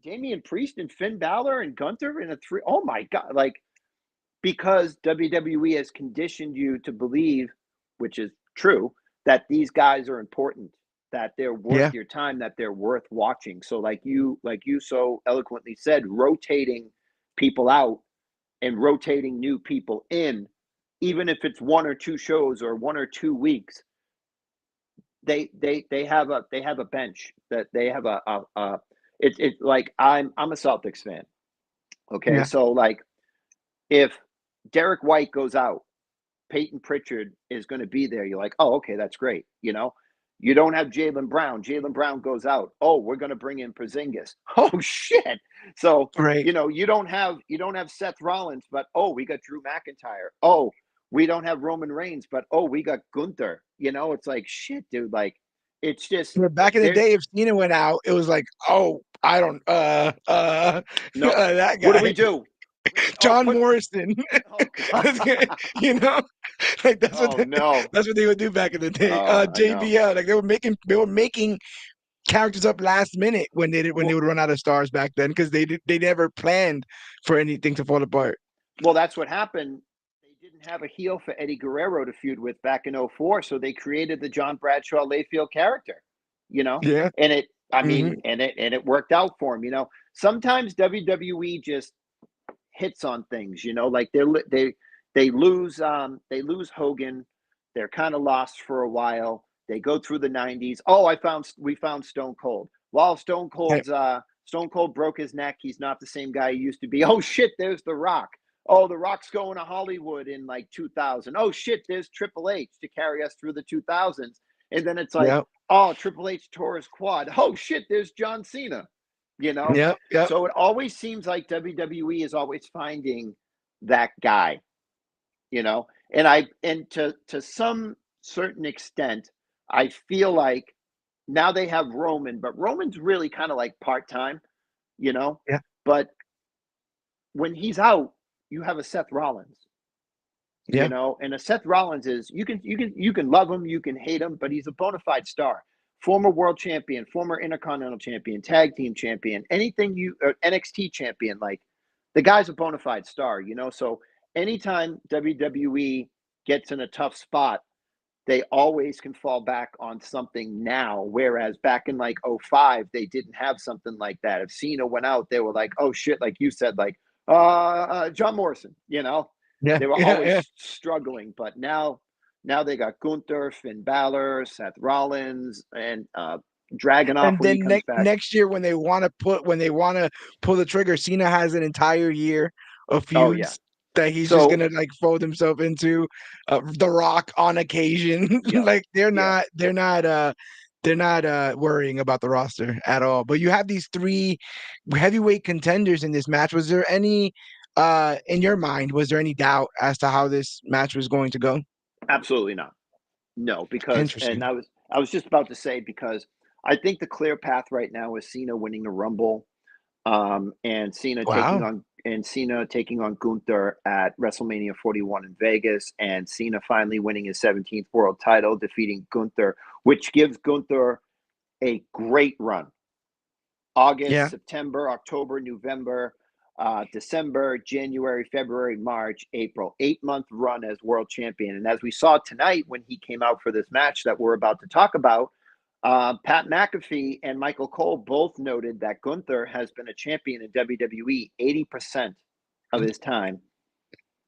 Damian Priest and Finn Balor and Gunther in a three. Oh my God. Like, because WWE has conditioned you to believe, which is true, that these guys are important, that they're worth Yeah. your time, that they're worth watching. So like you so eloquently said, rotating people out and rotating new people in, even if it's one or two shows or 1 or 2 weeks, they have a bench that they have a it's like I'm a Celtics fan. Okay. Yeah. So like if Derek White goes out, Peyton Pritchard is going to be there. You're like, oh, okay, that's great. You don't have Jalen Brown. Jalen Brown goes out. Oh, we're going to bring in Porzingis. Oh shit. So Right. you don't have Seth Rollins, but oh, we got Drew McIntyre. Oh, we don't have Roman Reigns, but oh, we got Gunther. It's like shit, dude. Like it's just But back in the there. day, if Cena went out, it was like, oh, I don't, No, that what do we guy, do? Oh, John Morrison, Oh God. you know, like Oh no. that's what they would do back in the day. Oh, I know. JBL, like they were making characters up last minute when they Well, would run out of stars back then because they never planned for anything to fall apart. Well, that's what happened. They didn't have a heel for Eddie Guerrero to feud with back in '04, so they created the John Bradshaw Layfield character, you know? Yeah. And I Hmm. mean, and it worked out for him. Sometimes WWE just hits on things, like they lose Hogan, they're kind of lost for a while. They go through the '90s. Oh, we found Stone Cold. While Stone Cold broke his neck, he's not the same guy he used to be. Oh shit, there's The Rock. Oh, The Rock's going to Hollywood in like 2000. Oh shit, there's Triple H to carry us through the 2000s. And then it's like, Yeah. oh, Triple H tore his quad. Oh shit, there's John Cena. You know, Yeah. Yeah. so it always seems like WWE is always finding that guy. And to some certain extent, I feel like now they have Roman, but Roman's really kind of like part-time, you know? Yeah. But when he's out, you have a Seth Rollins, you Yeah. know, and a Seth Rollins is you can love him, you can hate him, but he's a bona fide star. Former world champion, former intercontinental champion, tag team champion, anything NXT champion, like the guy's a bona fide star, you know. So anytime WWE gets in a tough spot, they always can fall back on something now. Whereas back in like '05, they didn't have something like that. If Cena went out, they were like, oh shit, like you said, like John Morrison, you know, Yeah. they were Yeah. Yeah. always struggling. But now they got Gunther, Finn Balor, Seth Rollins, and Dragunov And when he then comes back. next year, when they want to pull the trigger, Cena has an entire year of Oh yeah. feuds that he's just So gonna like fold himself into. The Rock on occasion, yeah, like yeah, they're not worrying about the roster at all. But you have these three heavyweight contenders in this match. Was there any in your mind? Was there any doubt as to how this match was going to go? absolutely not. No, because and Interesting. I was just about to say because I think the clear path right now is Cena winning the Rumble, and Wow. Cena taking on Gunther at WrestleMania 41 in Vegas, and Cena finally winning his 17th world title, defeating Gunther, which gives Gunther a great run. August, Yeah. September, October, November, December, January, February, March, April. 8-month run as world champion. And as we saw tonight when he came out for this match that we're about to talk about, Pat McAfee and Michael Cole both noted that Gunther has been a champion in WWE 80% of his time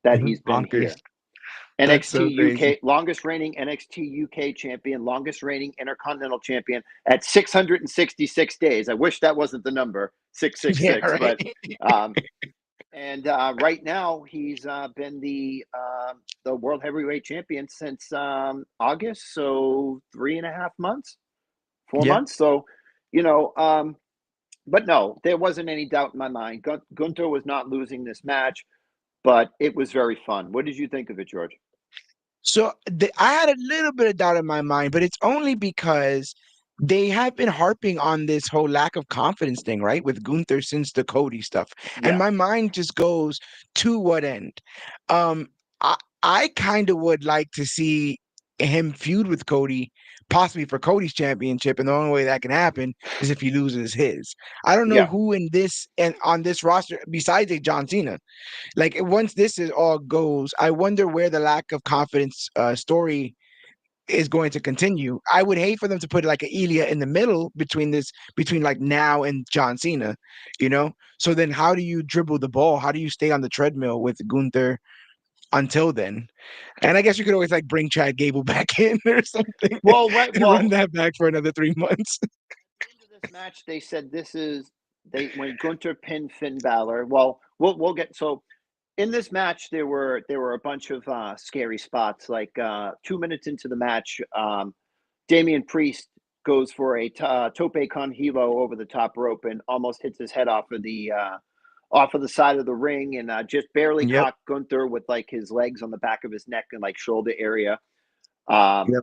that he's been Bonkers. here. That's NXT so crazy. UK, longest reigning NXT UK champion, longest reigning Intercontinental champion at 666 days. I wish that wasn't the number, Yeah. 666, Right. but um, and right now he's been the world heavyweight champion since August, so 3.5 months, four Yeah. months. So, you know, but no, there wasn't any doubt in my mind. Gunther was not losing this match, but it was very fun. What did you think of it, George? So I had a little bit of doubt in my mind, but it's only because they have been harping on this whole lack of confidence thing, right? With Gunther since the Cody stuff. And Yeah, my mind just goes to what end? Um, I I kind of would like to see him feud with Cody, possibly for Cody's championship. And the only way that can happen is if he loses his. I don't know yeah. who in this and on this roster besides a John Cena, like once this is all goes, I wonder where the lack of confidence story is going to continue. I would hate for them to put like a Ilya in the middle between like now and John Cena, you know. So then, how do you dribble the ball? How do you stay on the treadmill with Gunther until then? And I guess you could always like bring Chad Gable back in or something Well, right. and run Well, that back for another 3 months. at the end of this match, they said this is they when Gunther pinned Finn Balor. Well, we'll get so in this match there were a bunch of scary spots. Like 2 minutes into the match, Damian Priest goes for a tope con hilo over the top rope and almost hits his head off of the side of the ring and just barely Yep. caught Gunther with like his legs on the back of his neck and like shoulder area. Um, Yep.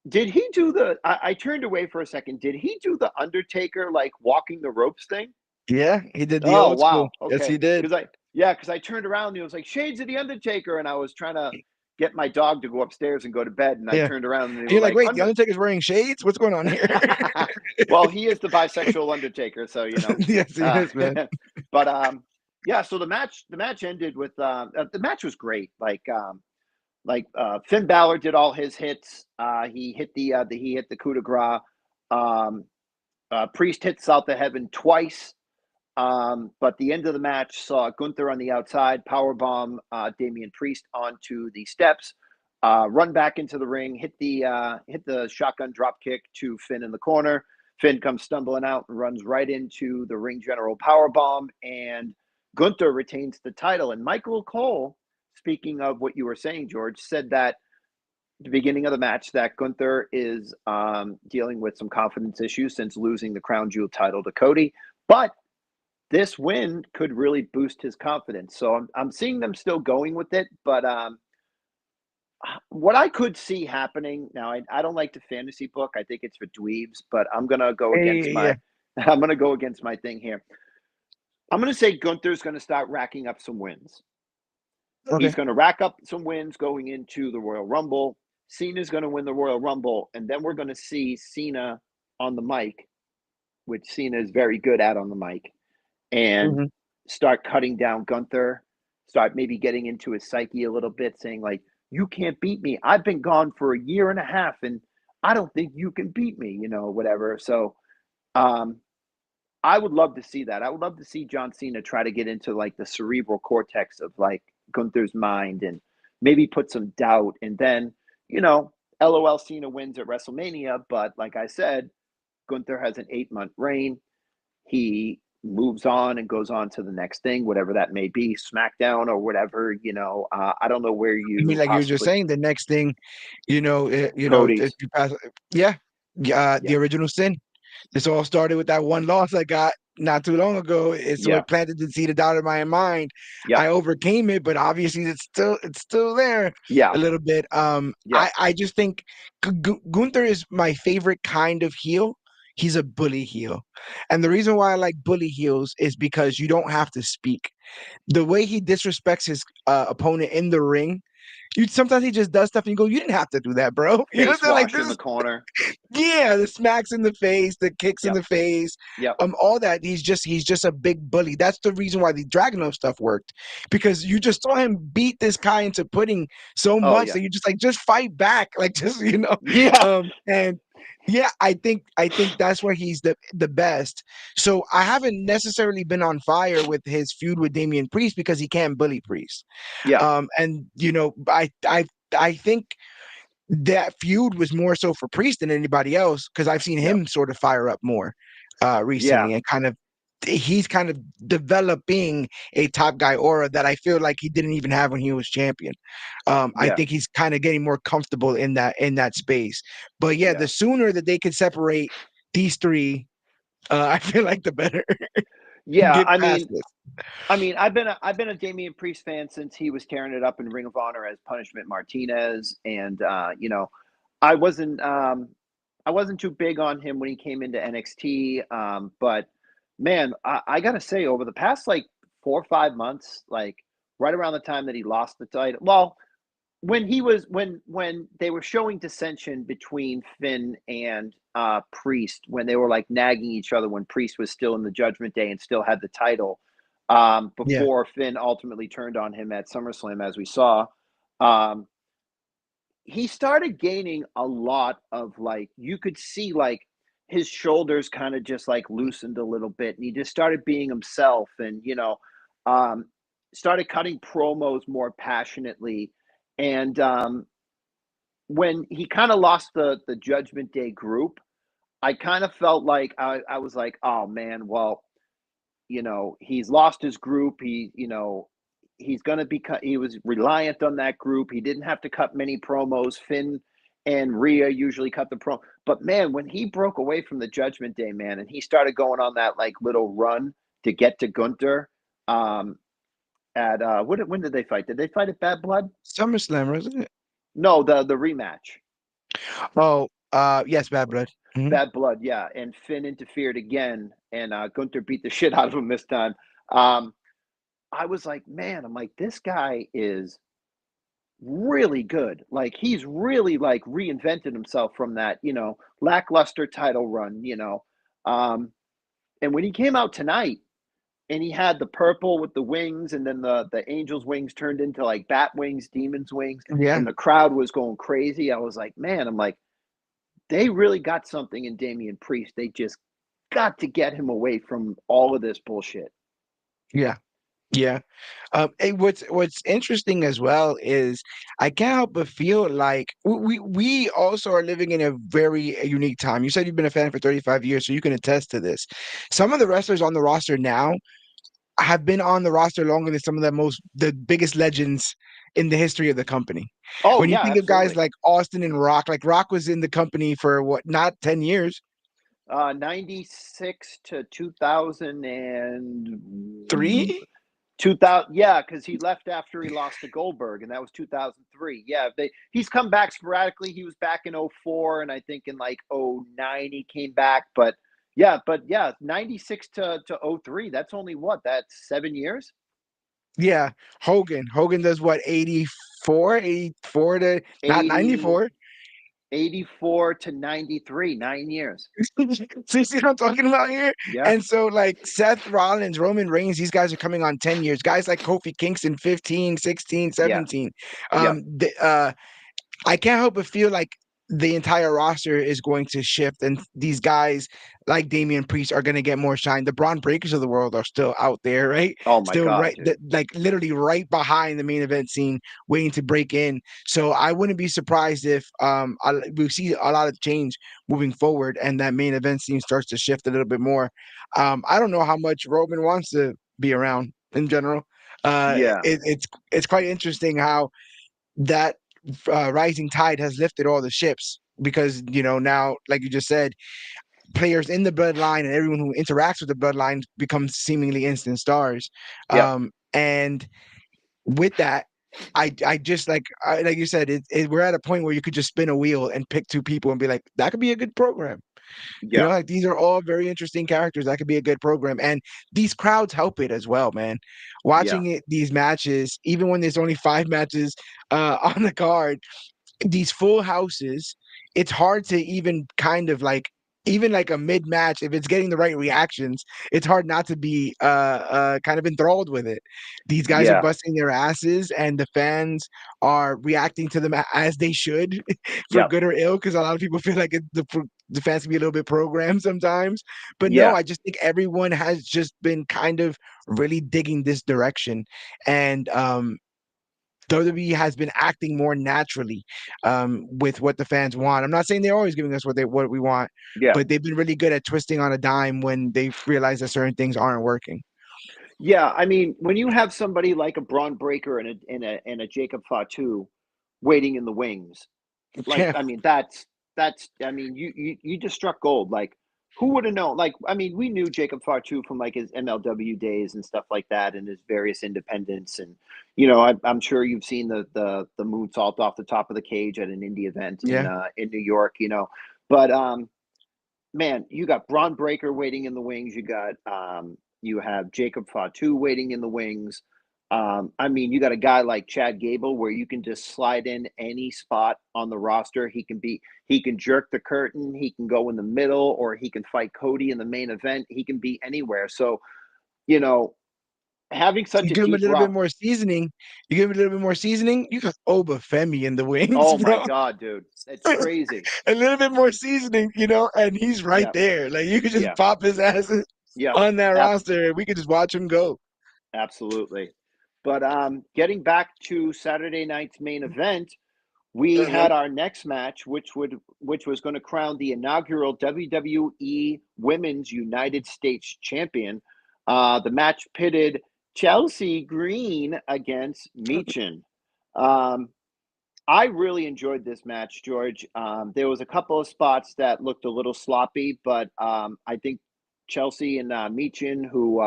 did he do I turned away for a second. Did he do the Undertaker like walking the ropes thing? Yeah, he did the Oh old school. wow. Yes, Okay. he did. Because I turned around and it was like Shades of the Undertaker, and I was trying to get my dog to go upstairs and go to bed, and I Yeah. turned around and they And were you're like, like wait, the under. Undertaker's wearing shades? What's going on here? Well, he is the bisexual Undertaker, so you know. Yes, he Uh, is, man. but yeah. So the match ended with the match was great. Finn Balor did all his hits. He hit the coup de grace. Um, Priest hit South of Heaven twice. But the end of the match saw Gunther on the outside, powerbomb Damian Priest onto the steps, run back into the ring, hit the shotgun drop kick to Finn in the corner. Finn comes stumbling out and runs right into the ring general powerbomb, and Gunther retains the title. And Michael Cole, speaking of what you were saying, George, said that at the beginning of the match that Gunther is dealing with some confidence issues since losing the crown jewel title to Cody, but this win could really boost his confidence. So I'm seeing them still going with it, but what I could see happening now, I don't like the fantasy book. I think it's for dweebs, but I'm gonna go against Yeah. my I'm gonna go against my thing here. I'm gonna say Gunther's gonna start racking up some wins. Okay. He's gonna rack up some wins going into the Royal Rumble. Cena's gonna win the Royal Rumble, and then we're gonna see Cena on the mic, which Cena is very good at on the mic, and Hmm. start cutting down Gunther, start maybe getting into his psyche a little bit, saying like, "You can't beat me. I've been gone for a year and a half, and I don't think you can beat me," whatever. So, um, I would love to see that. I would love to see John Cena try to get into like the cerebral cortex of like Gunther's mind and maybe put some doubt, and then LOL Cena wins at WrestleMania. But like I said, Gunther has an 8-month reign. He moves on and goes on to the next thing, whatever that may be, SmackDown or whatever. I don't know where I mean, you like you were just possibly saying, the next thing, if Cody's. you pass, yeah, Yeah, the original sin. This all started with that one loss I got not too long ago. It's yeah, what planted the seed of doubt in my mind. yep, I overcame it, but obviously it's still there yeah, a little bit. yeah. I just think Gunther is my favorite kind of heel. He's a bully heel, and the reason why I like bully heels is because you don't have to speak. The way he disrespects his opponent in the ring, you sometimes he just does stuff and you go, you didn't have to do that, bro. You know what I'm Face saying? Like wash this in the is corner. yeah, the smacks in the face, the kicks in Yep, the face, yep. all that. He's just a big bully. That's the reason why the Dragunov stuff worked, because you just saw him beat this guy into pudding so Oh much yeah, that you just like just fight back, like just yeah, and yeah, I think that's where he's the best. So I haven't necessarily been on fire with his feud with Damian Priest because he can't bully Priest. yeah, And I think that feud was more so for Priest than anybody else because I've seen yep, him sort of fire up more yeah, recently and he's kind of developing a top guy aura that I feel like he didn't even have when he was champion. I yeah, think he's kind of getting more comfortable in that space. But yeah, yeah. the sooner that they could separate these three, I feel like the better. Yeah, Get past this. I've been a Damian Priest fan since he was tearing it up in Ring of Honor as Punishment Martinez, and I wasn't um, I wasn't too big on him when he came into NXT, but man, I gotta say, over the past like 4 or 5 months, like right around the time that he lost the title, well, when they were showing dissension between Finn and Priest, when they were like nagging each other when Priest was still in the Judgment Day and still had the title, Yeah, before Finn ultimately turned on him at SummerSlam, as we saw, um, he started gaining a lot of like, you could see like his shoulders kind of just like loosened a little bit, and he just started being himself, and um, started cutting promos more passionately, and when he kind of lost the Judgment Day group, I kind of felt like I was like, oh man, well, he's lost his group. He's going to be he was reliant on that group. He didn't have to cut many promos. Finn and Rhea usually cut the promo. But man, when he broke away from the Judgment Day, man, and he started going on that like little run to get to Gunther, um, at when did they fight? Did they fight at Bad Blood? SummerSlam, wasn't it? No, the rematch. Oh, yes, Bad Blood. Mhm. Bad Blood, yeah. And Finn interfered again, and Gunther beat the shit out of him this time. Um, I was like, man, I'm like, this guy is really good. Like, he's really like reinvented himself from that, lackluster title run, Um, and when he came out tonight and he had the purple with the wings, and then the angel's wings turned into like bat wings, demon's wings, Yeah. and the crowd was going crazy. I was like, man, I'm like, they really got something in Damian Priest. They just got to get him away from all of this bullshit. Yeah. Yeah. And what's interesting as well is I can't help but feel like we also are living in a very unique time. You said you've been a fan for 35 years, so you can attest to this. Some of the wrestlers on the roster now have been on the roster longer than some of the biggest legends in the history of the company. Oh When you yeah, think of guys absolutely. like Austin and Rock, like Rock was in the company for what, not 10 years, 96 to 2003. 3? 2000, yeah, because he left after he lost to Goldberg, and that was 2003. Yeah, he's come back sporadically. He was back in '04, and I think in like '09 he came back. But yeah, 96 to '03. That's only what? That's 7 years? Yeah, Hogan does what, 84, 84 to not 80, 94. 84 to 93, 9 years. See what I'm talking about here? Yeah, And so like Seth Rollins, Roman Reigns, these guys are coming on 10 years. Guys like Kofi Kingston, 15, 16, yeah, 17. yep, I can't help but feel like the entire roster is going to shift, and these guys like Damian Priest are going to get more shine. The Braun Breakers of the world are still out there, right? oh my Still God, right, dude. like literally right behind the main event scene, waiting to break in. So I wouldn't be surprised if we see a lot of change moving forward, and that main event scene starts to shift a little bit more. I don't know how much Roman wants to be around in general. Yeah, It's quite interesting how that rising tide has lifted all the ships, because now, like you just said, players in the bloodline and everyone who interacts with the bloodline becomes seemingly instant stars. yep, And with that, I just like you said, we're at a point where you could just spin a wheel and pick two people and be like, that could be a good program. yeah, Like these are all very interesting characters. That could be a good program. And these crowds help it as well, man. yeah, Watching these matches, even when there's only 5 matches on the card, these full houses, it's hard to even kind of like, even like a mid match, if it's getting the right reactions, it's hard not to be kind of enthralled with it. These guys are yeah, busting their asses, and the fans are reacting to them as they should, for yep, good or ill, because a lot of people feel like the fans can be a little bit programmed sometimes. But no, yeah, I just think everyone has just been kind of really digging this direction. And WWE has been acting more naturally with what the fans want. I'm not saying they're always giving us what we want, yeah. but they've been really good at twisting on a dime when they realize that certain things aren't working. Yeah, I mean, when you have somebody like a Braun Breaker and a Jacob Fatu waiting in the wings, like Yeah, I mean, that's I mean, you just struck gold. Like, who would have known? Like, I mean, we knew Jacob Fatu from like his MLW days and stuff like that, and his various independents, and I'm sure you've seen the moonsault off the top of the cage at an indie event yeah. in New York, but man, you got Braun Breaker waiting in the wings. You have Jacob Fatu waiting in the wings. I mean, you got a guy like Chad Gable where you can just slide in any spot on the roster. He can jerk the curtain, he can go in the middle, or he can fight Cody in the main event. He can be anywhere. So, you know, having such You a give them a deep little bit roster. more seasoning. You give them a little bit more seasoning. You got Oba Femi in the wings, Oh my bro. God, dude. It's crazy. A little bit more seasoning, and he's right Yeah, there. Like you could just yeah, pop his ass yeah. on that Ab- roster, and we could just watch him go. absolutely. But getting back to Saturday night's main event, we Mhm. had our next match, which was going to crown the inaugural WWE Women's United States Champion. The match pitted Chelsea Green against Meechin. Um, I really enjoyed this match, George. There was a couple of spots that looked a little sloppy, but I think Chelsea and Meechin, who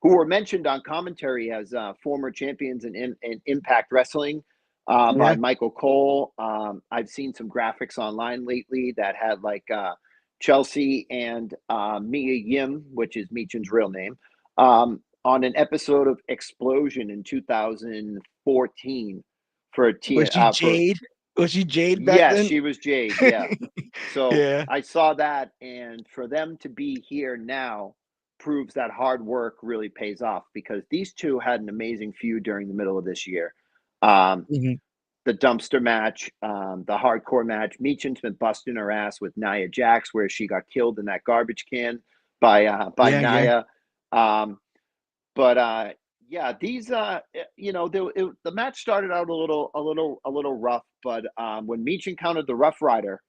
were mentioned on commentary as former champions in Impact Wrestling by Yeah. Michael Cole. I've seen some graphics online lately that had like Chelsea and Mia Yim, which is Meechin's real name, on an episode of Explosion in 2014 for Was she for Jade? Was she Jade back yes, then? she was Jade. Yeah. So Yeah. I saw that, and for them to be here now proves that hard work really pays off because these two had an amazing feud during the middle of this year. Um, Mhm. the dumpster match, the hardcore match. Meechin's been busting her ass with Nia Jax, where she got killed in that garbage can by Yeah, yeah. Nia. Um, but yeah, these the match started out a little rough, but when Meach encountered the Rough Rider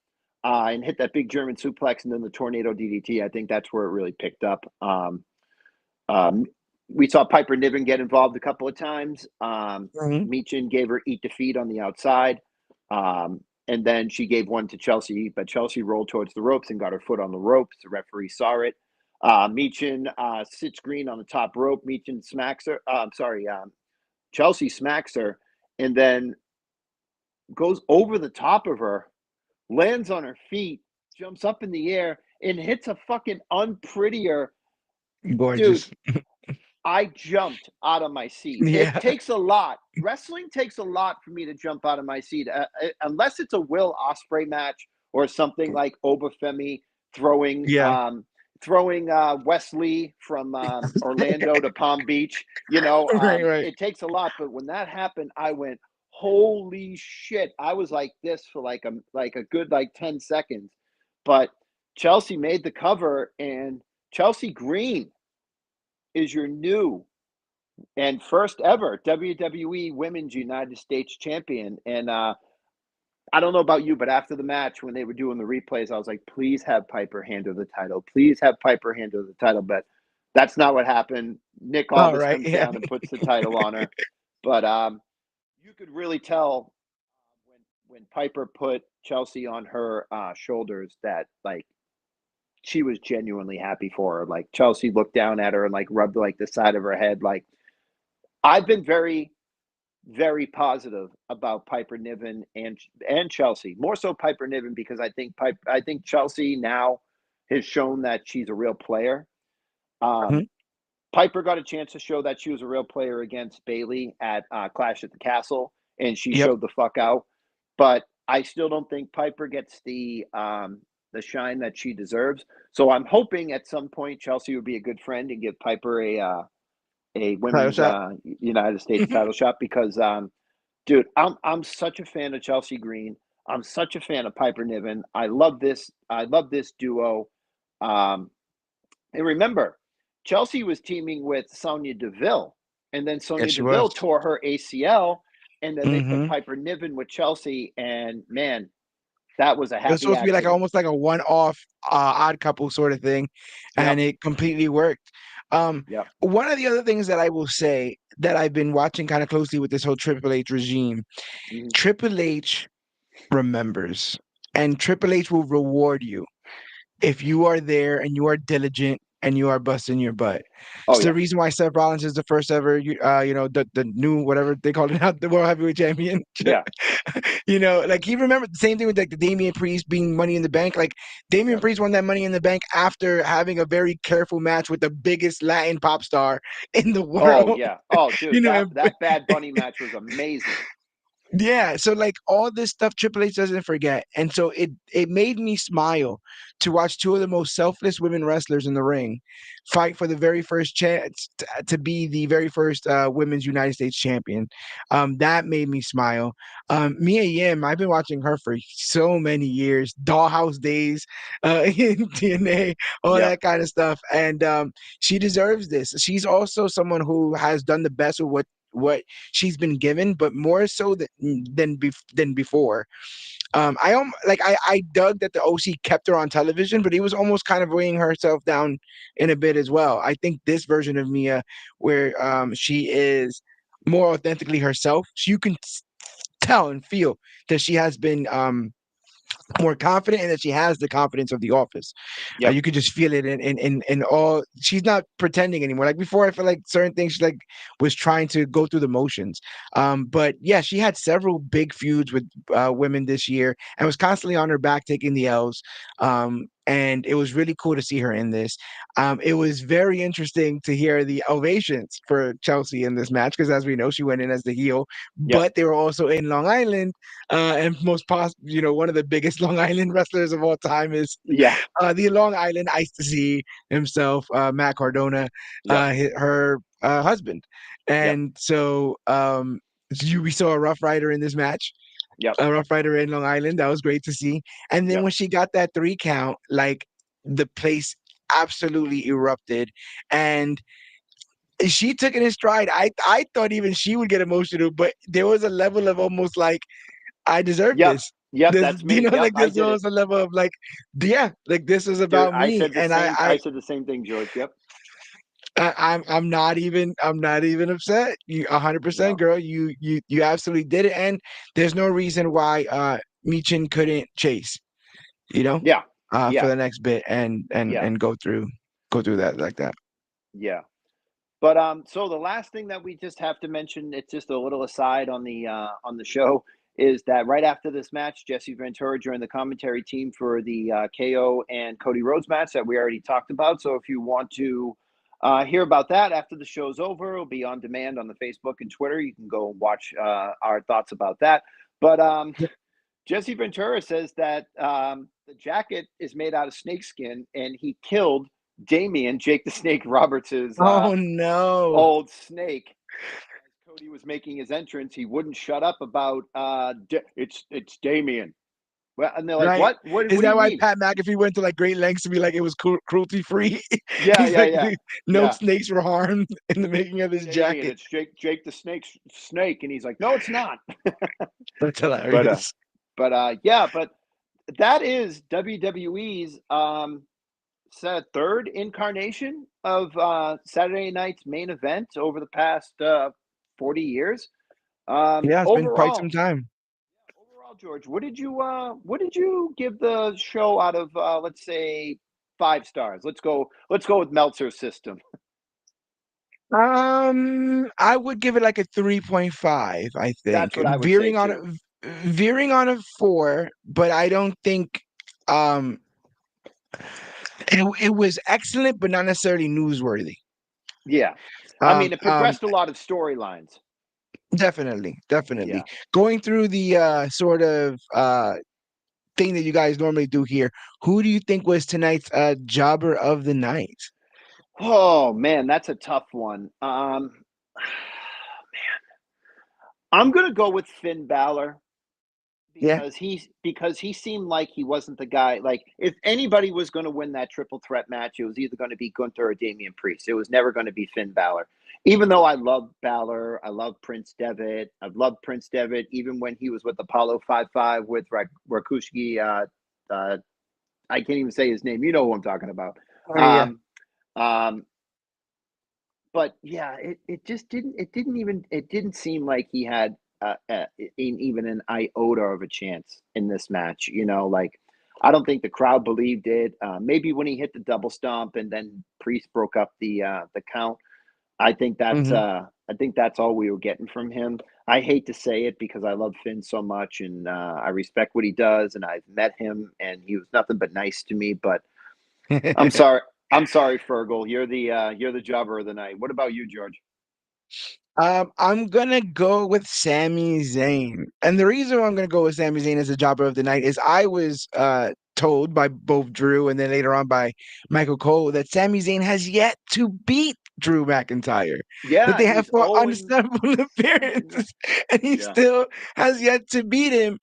and hit that big German suplex and then the tornado DDT, I think that's where it really picked up. Um, we saw Piper Niven get involved a couple of times. Mhm. Meechin gave her eat defeat on the outside. And then she gave one to Chelsea, but Chelsea rolled towards the ropes and got her foot on the ropes. The referee saw it. Meechin sits Green on the top rope. Meechin smacks her. Chelsea smacks her, and then goes over the top of her, lands on her feet, jumps up in the air, and hits a fucking unprettier. Dude, Gorgeous. I jumped out of my seat. It Yeah. takes a lot. Wrestling takes a lot for me to jump out of my seat, unless it's a Will Ospreay match or something like Obafemi throwing Yeah. Wesley from Orlando to Palm Beach. Right, right. It takes a lot. But when that happened, I went, "Holy shit!" I was like this for like a good 10 seconds. But Chelsea made the cover, and Chelsea Green is your new and first ever WWE Women's United States Champion. And I don't know about you, but after the match, when they were doing the replays, I was like, please have Piper handle the title. Please have Piper handle the title. But that's not what happened. Nick All Aldis right. comes Yeah. down and puts the title on her. But you could really tell when Piper put Chelsea on her shoulders that she was genuinely happy for her. Like Chelsea looked down at her and rubbed the side of her head. Like I've been very, very positive about Piper Niven and Chelsea. More so Piper Niven because I think Chelsea now has shown that she's a real player. Mhm. Piper got a chance to show that she was a real player against Bailey at Clash at the Castle, and she Yep. showed the fuck out. But I still don't think Piper gets the shine that she deserves. So I'm hoping at some point Chelsea would be a good friend and give Piper a Title women's shot. United States title shot because dude, I'm such a fan of Chelsea Green. I'm such a fan of Piper Niven. I love this. I love this duo. Um, and remember, Chelsea was teaming with Sonya Deville, and then Yes, Sonya she was. Deville tore her ACL, and then they put Hmm. Piper Niven with Chelsea, and man, that was a It was happy supposed to be like accident. almost like a one-off odd couple sort of thing, and Yep. it completely worked. Yep. One of the other things that I will say that I've been watching kind of closely with this whole Triple H regime, Mhm. Triple H remembers, and Triple H will reward you if you are there and you are diligent and you are busting your butt. Oh It's the yeah. reason why Seth Rollins is the first ever, the new whatever they call it now, the World Heavyweight Champion. Yeah. Like he remembered the same thing with like the Damian Priest being Money in the Bank. Like Damian Yep. Priest won that Money in the Bank after having a very careful match with the biggest Latin pop star in the Oh world. yeah. Oh dude, you know, that Bad Bunny match was amazing. Yeah, so like all this stuff Triple H doesn't forget. And so it made me smile to watch two of the most selfless women wrestlers in the ring fight for the very first chance to be the very first women's United States champion. That made me smile. Mia Yim, I've been watching her for so many years, Dollhouse days, in TNA, all Yep. that kind of stuff. And she deserves this. She's also someone who has done the best with what she's been given, but more so than before. I dug that the OC kept her on television, but he was almost kind of weighing herself down in a bit as well. I think this version of Mia, where she is more authentically herself, so you can tell and feel that she has been more confident and that she has the confidence of the office. Yep. You could just feel it in all. She's not pretending anymore. Like before, I feel like certain things she like was trying to go through the motions. But yeah, she had several big feuds with women this year and was constantly on her back taking the L's. And it was really cool to see her in this. It was very interesting to hear the ovations for Chelsea in this match because, as we know, she went in as the heel, Yep. but they were also in Long Island, and most possible, one of the biggest Long Island wrestlers of all time is Yeah. the Long Island Ice to See himself, Matt Cardona, Yep. her husband. Yep. And so we saw a Rough Rider in this match, Yep. a Rough Rider in Long Island. That was great to see. And then Yep. when she got that 3 count, like the place absolutely erupted. And she took it in stride. I thought even she would get emotional, but there was a level of almost like, I deserve Yep. this. Yep. This, That's me. Yep. like I this did it. was a level of like, yeah, like this is Dude, about I me, said the and same. I said the same thing, George. Yep. I'm not even upset. You 100%, No. girl. You absolutely did it, and there's no reason why Michin couldn't chase, you know, Yeah. for Yeah. the next bit and Yeah. and go through go through that like that. Yeah. But so the last thing that we just have to mention, it's just a little aside on the show, is that right after this match, Jessie Ventura joined the commentary team for the KO and Cody Rhodes match that we already talked about. So if you want to hear about that after the show's over, it'll be on demand on the Facebook and Twitter. You can go watch our thoughts about that. But Jessie Ventura says that the jacket is made out of snakeskin, and he killed Damien, Jake the Snake Roberts' Oh no. old snake. As Cody was making his entrance, he wouldn't shut up about it's Damien. Well, and they're like, Right. What Is do that you why mean? Pat McAfee went to like great lengths to be like it was cruelty free? Yeah, He's yeah, like, yeah, no yeah. snakes were harmed in the making of this Damien, jacket. it's Jake the snake, and he's like, no, it's not. That's But hilarious. yeah, but that is WWE's third incarnation of Saturday Night's main event over the past 40 years. Yeah, it's been quite some Overall, time. George, what did you give the show out of let's say 5 stars? Let's go with Meltzer's system. I would give it like a 3.5, I That's think. what I would say too. Veering on a 4, but I don't think um it was excellent, but not necessarily newsworthy. Yeah. I Um, mean, it um, progressed a lot of storylines. definitely. Yeah. Going through the sort of thing that you guys normally do here, who do you think was tonight's jobber of the night? Oh man, that's a tough one. I'm gonna go with Finn Balor Yeah. because he seemed like he wasn't the guy. Like if anybody was going to win that triple threat match, it was either going to be Gunther or Damian Priest. It was never going to be Finn Balor. Even though I love Balor, I love Prince Devitt. I've loved Prince Devitt even when he was with Apollo 55 with Rakushki. I can't even say his name. You know who I'm talking about. Oh, yeah. Um, um, but yeah, it didn't seem like he had even an iota of a chance in this match. You know, like I don't think the crowd believed it. Maybe when he hit the double stomp and then Priest broke up the count. I think that's Hmm. uh, I think that's all we were getting from him. I hate to say it because I love Finn so much and I respect what he does, and I've met him and he was nothing but nice to me. But I'm sorry. I'm sorry, Fergal. You're the jobber of the night. What about you, George? I'm gonna go with Sami Zayn, and the reason why I'm gonna go with Sami Zayn as the jobber of the night is I was told by both Drew and then later on by Michael Cole that Sami Zayn has yet to beat Drew McIntyre, that Yeah, they have he's fought Owen. unstoppable appearances, and he Yeah, still has yet to beat him.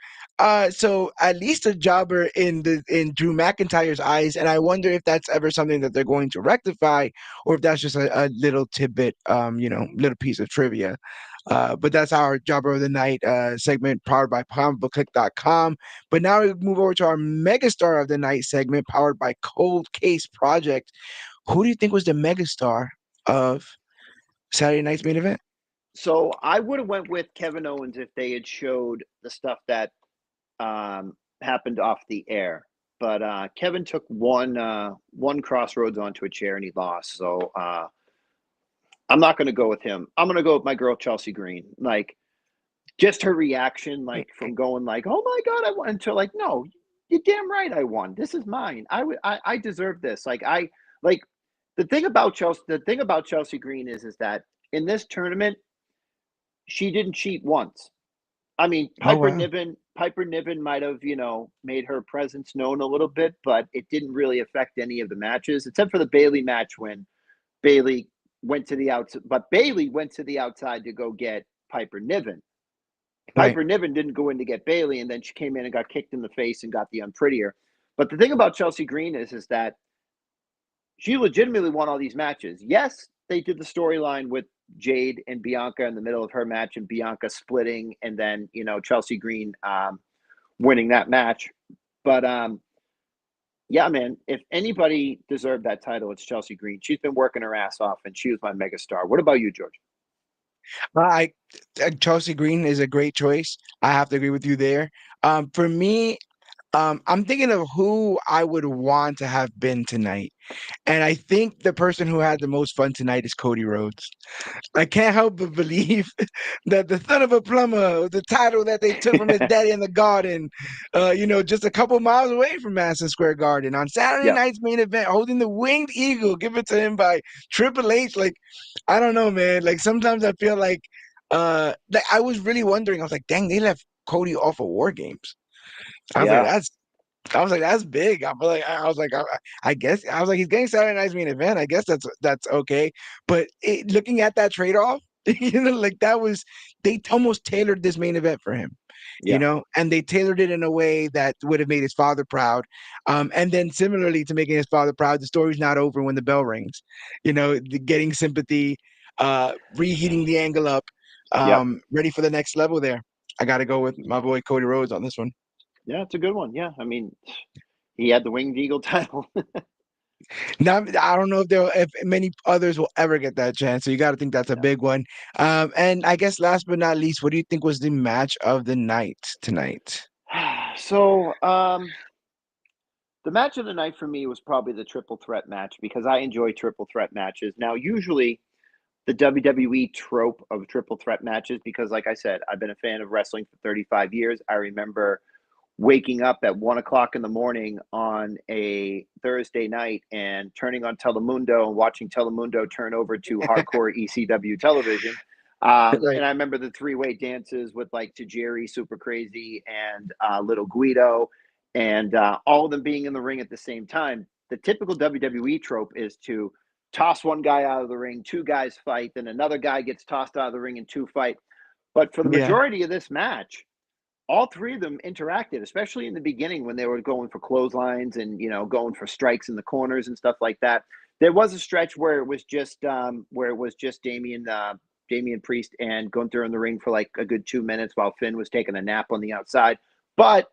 So at least a jobber in Drew McIntyre's eyes, and I wonder if that's ever something that they're going to rectify, or if that's just a little tidbit, little piece of trivia. But that's our Jobber of the Night segment powered by comicbookclick.com. But now we move over to our Megastar of the Night segment powered by Cold Case Project. Who do you think was the megastar of Saturday night's main event? so I would have went with Kevin Owens if they had showed the stuff that happened off the air. But Kevin took one crossroads onto a chair and he lost. So I'm not going to go with him. I'm going to go with my girl Chelsea Green. Like just her reaction, like from going like, "Oh my god, I won," to like, "No, you're damn right, I won. This is mine. I deserve this." Like the thing about Chelsea Green is that in this tournament she didn't cheat once. I mean, Oh wow. Piper Niven might have, made her presence known a little bit, but it didn't really affect any of the matches except for the Bailey match when Bailey went to the outside, but Bailey went to the outside to go get Piper Niven. Right. Piper Niven didn't go in to get Bailey, and then she came in and got kicked in the face and got the unprettier. But the thing about Chelsea Green is that she legitimately won all these matches. Yes, they did the storyline with Jade and Bianca in the middle of her match, and Bianca splitting, and then Chelsea Green winning that match. But yeah, man, if anybody deserved that title, it's Chelsea Green. She's been working her ass off, and she was my megastar. What about you, George? I Chelsea Green is a great choice. I have to agree with you there. For me, I'm thinking of who I would want to have been tonight. And I think the person who had the most fun tonight is Cody Rhodes. I can't help but believe that the son of a plumber, the title that they took from his daddy in the garden, just a couple miles away from Madison Square Garden on Saturday Yeah, night's main event, holding the winged eagle given to him by Triple H. Like, I don't know, man. Like sometimes I feel like I was really wondering. I was like, dang, they left Cody off of War Games. I was like, yeah, that's big. I guess I was like, he's getting Saturday night's main event. I guess that's okay. But looking at that trade off, like they almost tailored this main event for him, yeah, and they tailored it in a way that would have made his father proud. And then similarly to making his father proud, the story's not over when the bell rings. Getting sympathy, reheating the angle up, yep. ready for the next level there. I got to go with my boy Cody Rhodes on this one. Yeah, it's a good one. Yeah, I mean, he had the Winged Eagle title. Now, I don't know if many others will ever get that chance. So you got to think that's a Yeah. big one. And I guess last but not least, what do you think was the match of the night tonight? So, the match of the night for me was probably the triple threat match because I enjoy triple threat matches. Now, usually the WWE trope of triple threat matches, because like I said, I've been a fan of wrestling for 35 years. I remember waking up at 1 o'clock in the morning on a Thursday night and turning on Telemundo and watching Telemundo turn over to hardcore ECW television. Right. And I remember the three-way dances with like Tajiri, Super Crazy, and Little Guido, and all of them being in the ring at the same time. The typical WWE trope is to toss one guy out of the ring, two guys fight, then another guy gets tossed out of the ring and two fight. But for the Yeah. majority of this match, all three of them interacted, especially in the beginning when they were going for clotheslines and going for strikes in the corners and stuff like that. There was a stretch where it was just Damian Priest and Gunther in the ring for like a good 2 minutes while Finn was taking a nap on the outside. But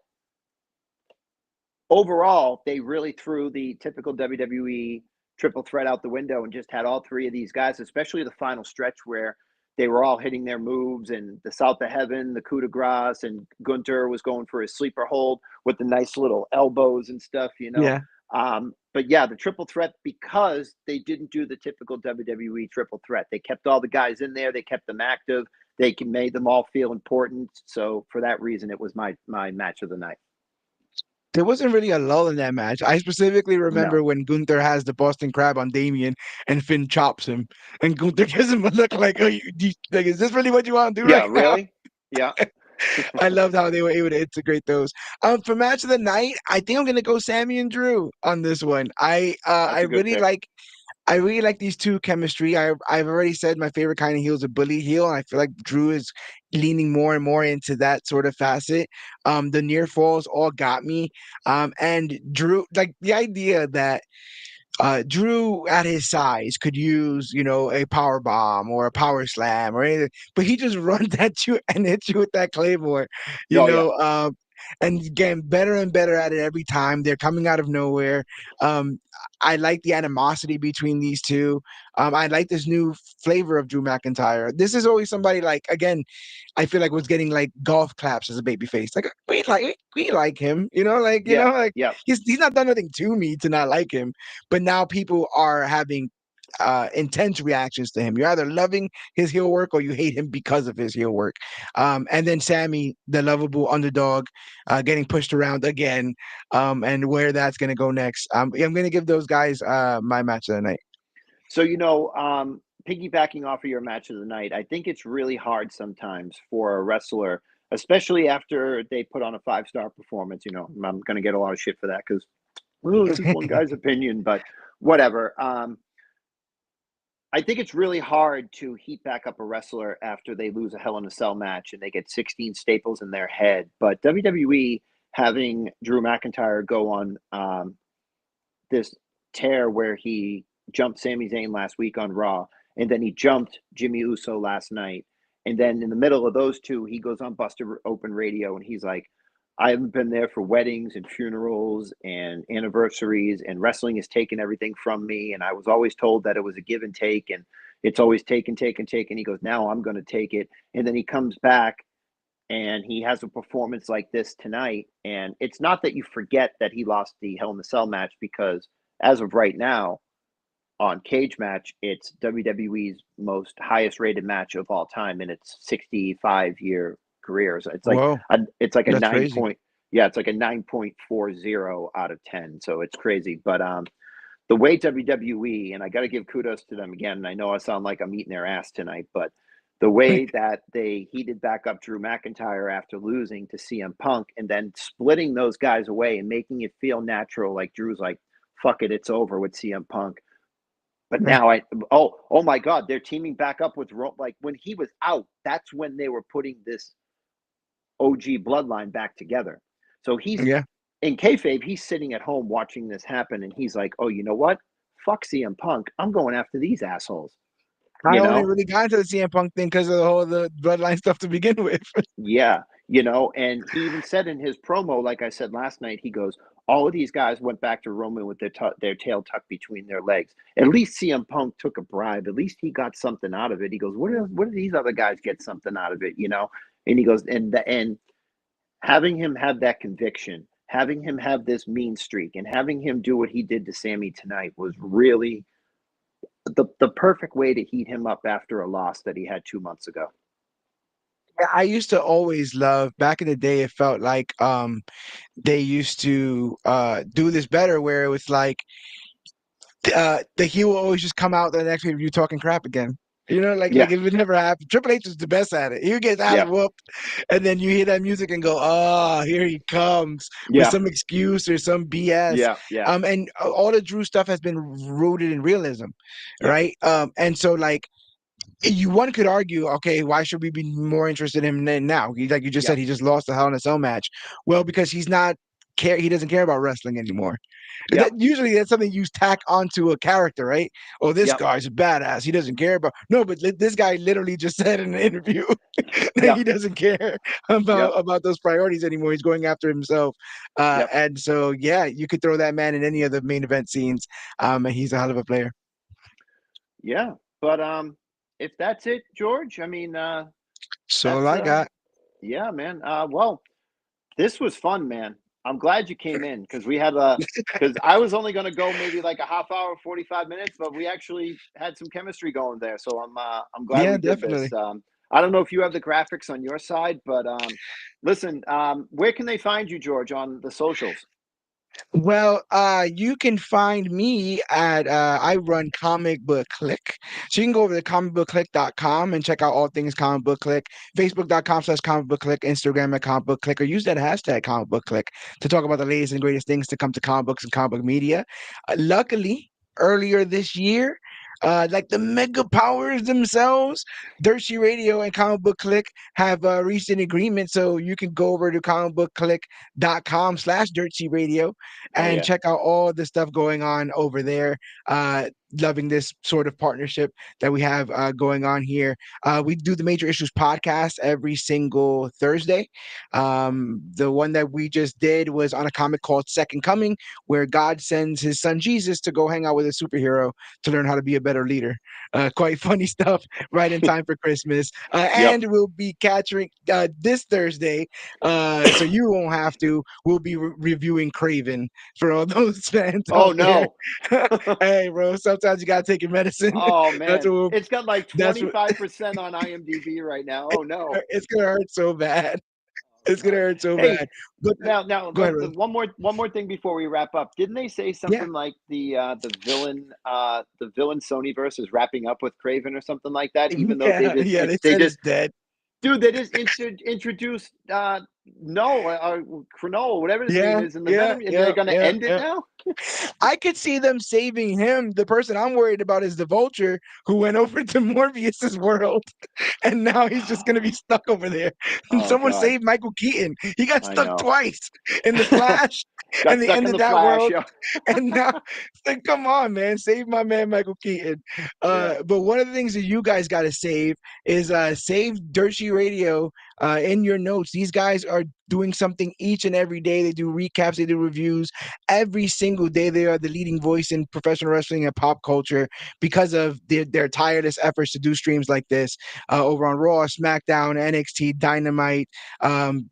overall, they really threw the typical WWE triple threat out the window and just had all three of these guys, especially the final stretch where they were all hitting their moves and the South of Heaven, the coup de grace, and Gunter was going for his sleeper hold with the nice little elbows and stuff. Yeah. But yeah, the triple threat, because they didn't do the typical WWE triple threat. They kept all the guys in there. They kept them active. They made them all feel important. So for that reason, it was my match of the night. There wasn't really a lull in that match. I specifically remember No. when Gunther has the Boston Crab on Damien and Finn chops him, and Gunther gives him a look like, "Oh, like, is this really what you want to do Yeah, right now?" really? Yeah. I loved how they were able to integrate those. For match of the night, I think I'm gonna go Sammy and Drew on this one. That's a good pick. I really like these two chemistry. I've already said my favorite kind of heel is a bully heel, and I feel like Drew is leaning more and more into that sort of facet. The near falls all got me. And Drew, like the idea that Drew at his size could use, a power bomb or a power slam or anything, but he just runs at you and hits you with that claymore, you Oh yeah. know. And getting better and better at it every time. They're coming out of nowhere. Um, I like the animosity between these two. I like this new flavor of Drew McIntyre. This is always somebody like, again, I feel like was getting like golf claps as a baby face. Like we like him, Yeah. Yeah. he's not done nothing to me to not like him. But now people are having intense reactions to him. You're either loving his heel work or you hate him because of his heel work. And then Sammy, the lovable underdog, getting pushed around again, and where that's going to go next. I'm going to give those guys my match of the night. So, piggybacking off of your match of the night, I think it's really hard sometimes for a wrestler, especially after they put on a 5-star performance. I'm going to get a lot of shit for that because, it's just one guy's opinion, but whatever. I think it's really hard to heat back up a wrestler after they lose a Hell in a Cell match and they get 16 staples in their head. But WWE having Drew McIntyre go on this tear where he jumped Sami Zayn last week on Raw, and then he jumped Jimmy Uso last night. And then in the middle of those two, he goes on Busted Open Radio and he's like, I haven't been there for weddings and funerals and anniversaries, and wrestling has taken everything from me. And I was always told that it was a give and take, and it's always taken, taken, taken. He goes, now I'm going to take it. And then he comes back and he has a performance like this tonight. And it's not that you forget that he lost the Hell in a Cell match, because as of right now, on Cage Match, it's WWE's most highest rated match of all time in its 65-year career. So Whoa, it's like a that's 9 crazy. point, yeah, it's like a 9.40 out of 10. So it's crazy. But the way WWE, and I got to give kudos to them again, and I know I sound like I'm eating their ass tonight, but the way that they heated back up Drew McIntyre after losing to CM Punk, and then splitting those guys away and making it feel natural, like Drew's like, fuck it, it's over with CM Punk. But now oh my God, they're teaming back up with like when he was out, that's when they were putting this OG bloodline back together. So he's Yeah. in kayfabe, he's sitting at home watching this happen, and he's like, "Oh, you know what? Fuck CM Punk. I'm going after these assholes." I You only know? really got into the CM Punk thing because of the bloodline stuff to begin with. Yeah. And he even said in his promo, like I said last night, he goes, "All of these guys went back to Roman with their tail tucked between their legs. At least CM Punk took a bribe. At least he got something out of it." He goes, "What do these other guys get something out of it?" And he goes, and having him have that conviction, having him have this mean streak, and having him do what he did to Sammy tonight was really the perfect way to heat him up after a loss that he had 2 months ago. I used to always love back in the day. It felt like they used to do this better, where it was like the heel will always just come out the next pay-per-view talking crap again. Like Yeah, it would never happen. Triple H is the best at it. He would get his ass yeah, whooped, and then you hear that music and go, "Oh, here he comes," with yeah, some excuse or some BS. yeah, yeah, And all the Drew stuff has been rooted in realism, yeah, right? And so like one could argue, okay, why should we be more interested in him now? Like you just yeah, said, he just lost the Hell in a Cell match. Well, because he's not care. He doesn't care about wrestling anymore. yeah, Usually that's something you tack onto a character, right? Oh, this yeah, guy's a badass. He doesn't care about no, but this guy literally just said in an interview that yeah, he doesn't care yeah, about those priorities anymore. He's going after himself, yeah, and so yeah, you could throw that man in any of the main event scenes, and he's a hell of a player. yeah. But if that's it, George, I mean, So all that's I got. yeah, man. Well, this was fun, man. I'm glad you came in, because we had a because I was only going to go maybe like a half hour, 45 minutes, but we actually had some chemistry going there. So I'm glad Yeah, we did this. definitely. I don't know if you have the graphics on your side, but listen, where can they find you, George, on the socials? Well, you can find me at I run Comic Book Click. So you can go over to comicbookclick.com and check out all things Comic Book Click, facebook.com/Comic Book Click, Instagram at Comic Book Click, or use that hashtag Comic Book Click to talk about the latest and greatest things to come to comic books and comic book media. Luckily, earlier this year, like the mega powers themselves, Dirt Sheet Radio and Comic Book Click have reached an agreement. So you can go over to comicbookclick.com/Dirt Sheet Radio Oh and yeah, check out all the stuff going on over there. Loving this sort of partnership that we have going on here. We do the Major Issues podcast every single Thursday. The one that we just did was on a comic called Second Coming, where God sends his son Jesus to go hang out with a superhero to learn how to be a better leader. Quite funny stuff right in time for Christmas. yep. And we'll be catching this Thursday, so you won't have to. We'll be reviewing Craven for all those fans Oh out there. no. Hey, bro, sometimes you gotta take your medicine. Oh That's man, what. it's got like That's what. 25% on IMDb right now. Oh no. It's gonna hurt so bad. Oh It's gonna God. hurt so Hey, bad. But now go ahead, the Rose. one more thing before we wrap up. Didn't they say Yeah, something like the villain Sonyverse is wrapping up with Craven or something like that? Even though yeah, yeah. They they said it's just dead. dude, they just introduced no Cronulla, whatever his name Yeah, is in the yeah, Venom, and they're yeah, gonna yeah, end it yeah. now. I could see them saving him. The person I'm worried about is the Vulture, who went over to Morbius's world, and now he's just gonna be stuck over there. Oh Someone God, saved Michael Keaton. He got I stuck know. twice in the Flash, Got and they stuck in ended the that Flash. world. Yeah, And now it's like, come on, man, save my man Michael Keaton. yeah, But one of the things that you guys got to save is save Dirt Sheet Radio in your notes. These guys are doing something each and every day. They do recaps, they do reviews every single day. They are the leading voice in professional wrestling and pop culture because of their tireless efforts to do streams like this over on Raw, SmackDown, NXT, Dynamite.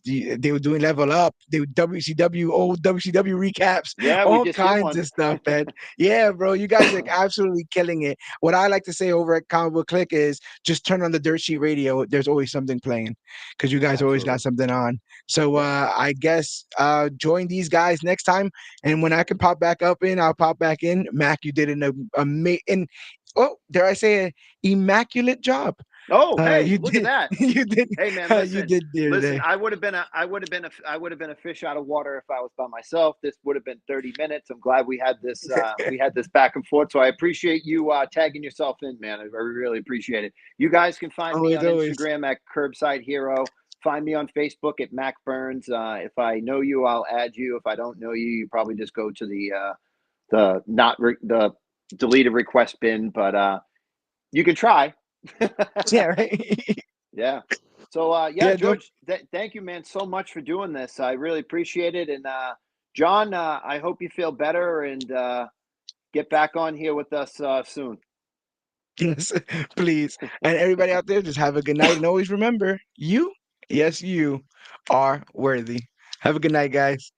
They were doing Level Up. They were WCW, old WCW recaps, Yeah, we all just hit kinds one. of stuff, man. Yeah, bro, you guys are absolutely killing it. What I like to say over at Comic Book Click is just turn on the Dirt Sheet Radio. There's always something playing because you guys always got Absolutely. something on. So Yeah. I guess join these guys next time, and when I can pop back up in, I'll pop back in. Mac, you did an amazing, oh, dare I say, an immaculate job. Oh, hey, You look at did, that. you did, Hey man, you listen, did dear listen. today. I would have been a fish out of water if I was by myself. This would have been 30 minutes. I'm glad we had this back and forth. So I appreciate you tagging yourself in, man. I really appreciate it. You guys can find me Always, on always. Instagram at Curbside Hero. Find me on Facebook at Mac Burns. If I know you, I'll add you. If I don't know you, you probably just go to the deleted request bin. But you can try. Yeah, right. Yeah. So yeah, Yeah, don't. George, thank you, man, so much for doing this. I really appreciate it. And John, I hope you feel better and get back on here with us soon. Yes, please. And everybody out there, just have a good night. And always remember, you, yes, you are worthy. Have a good night, guys.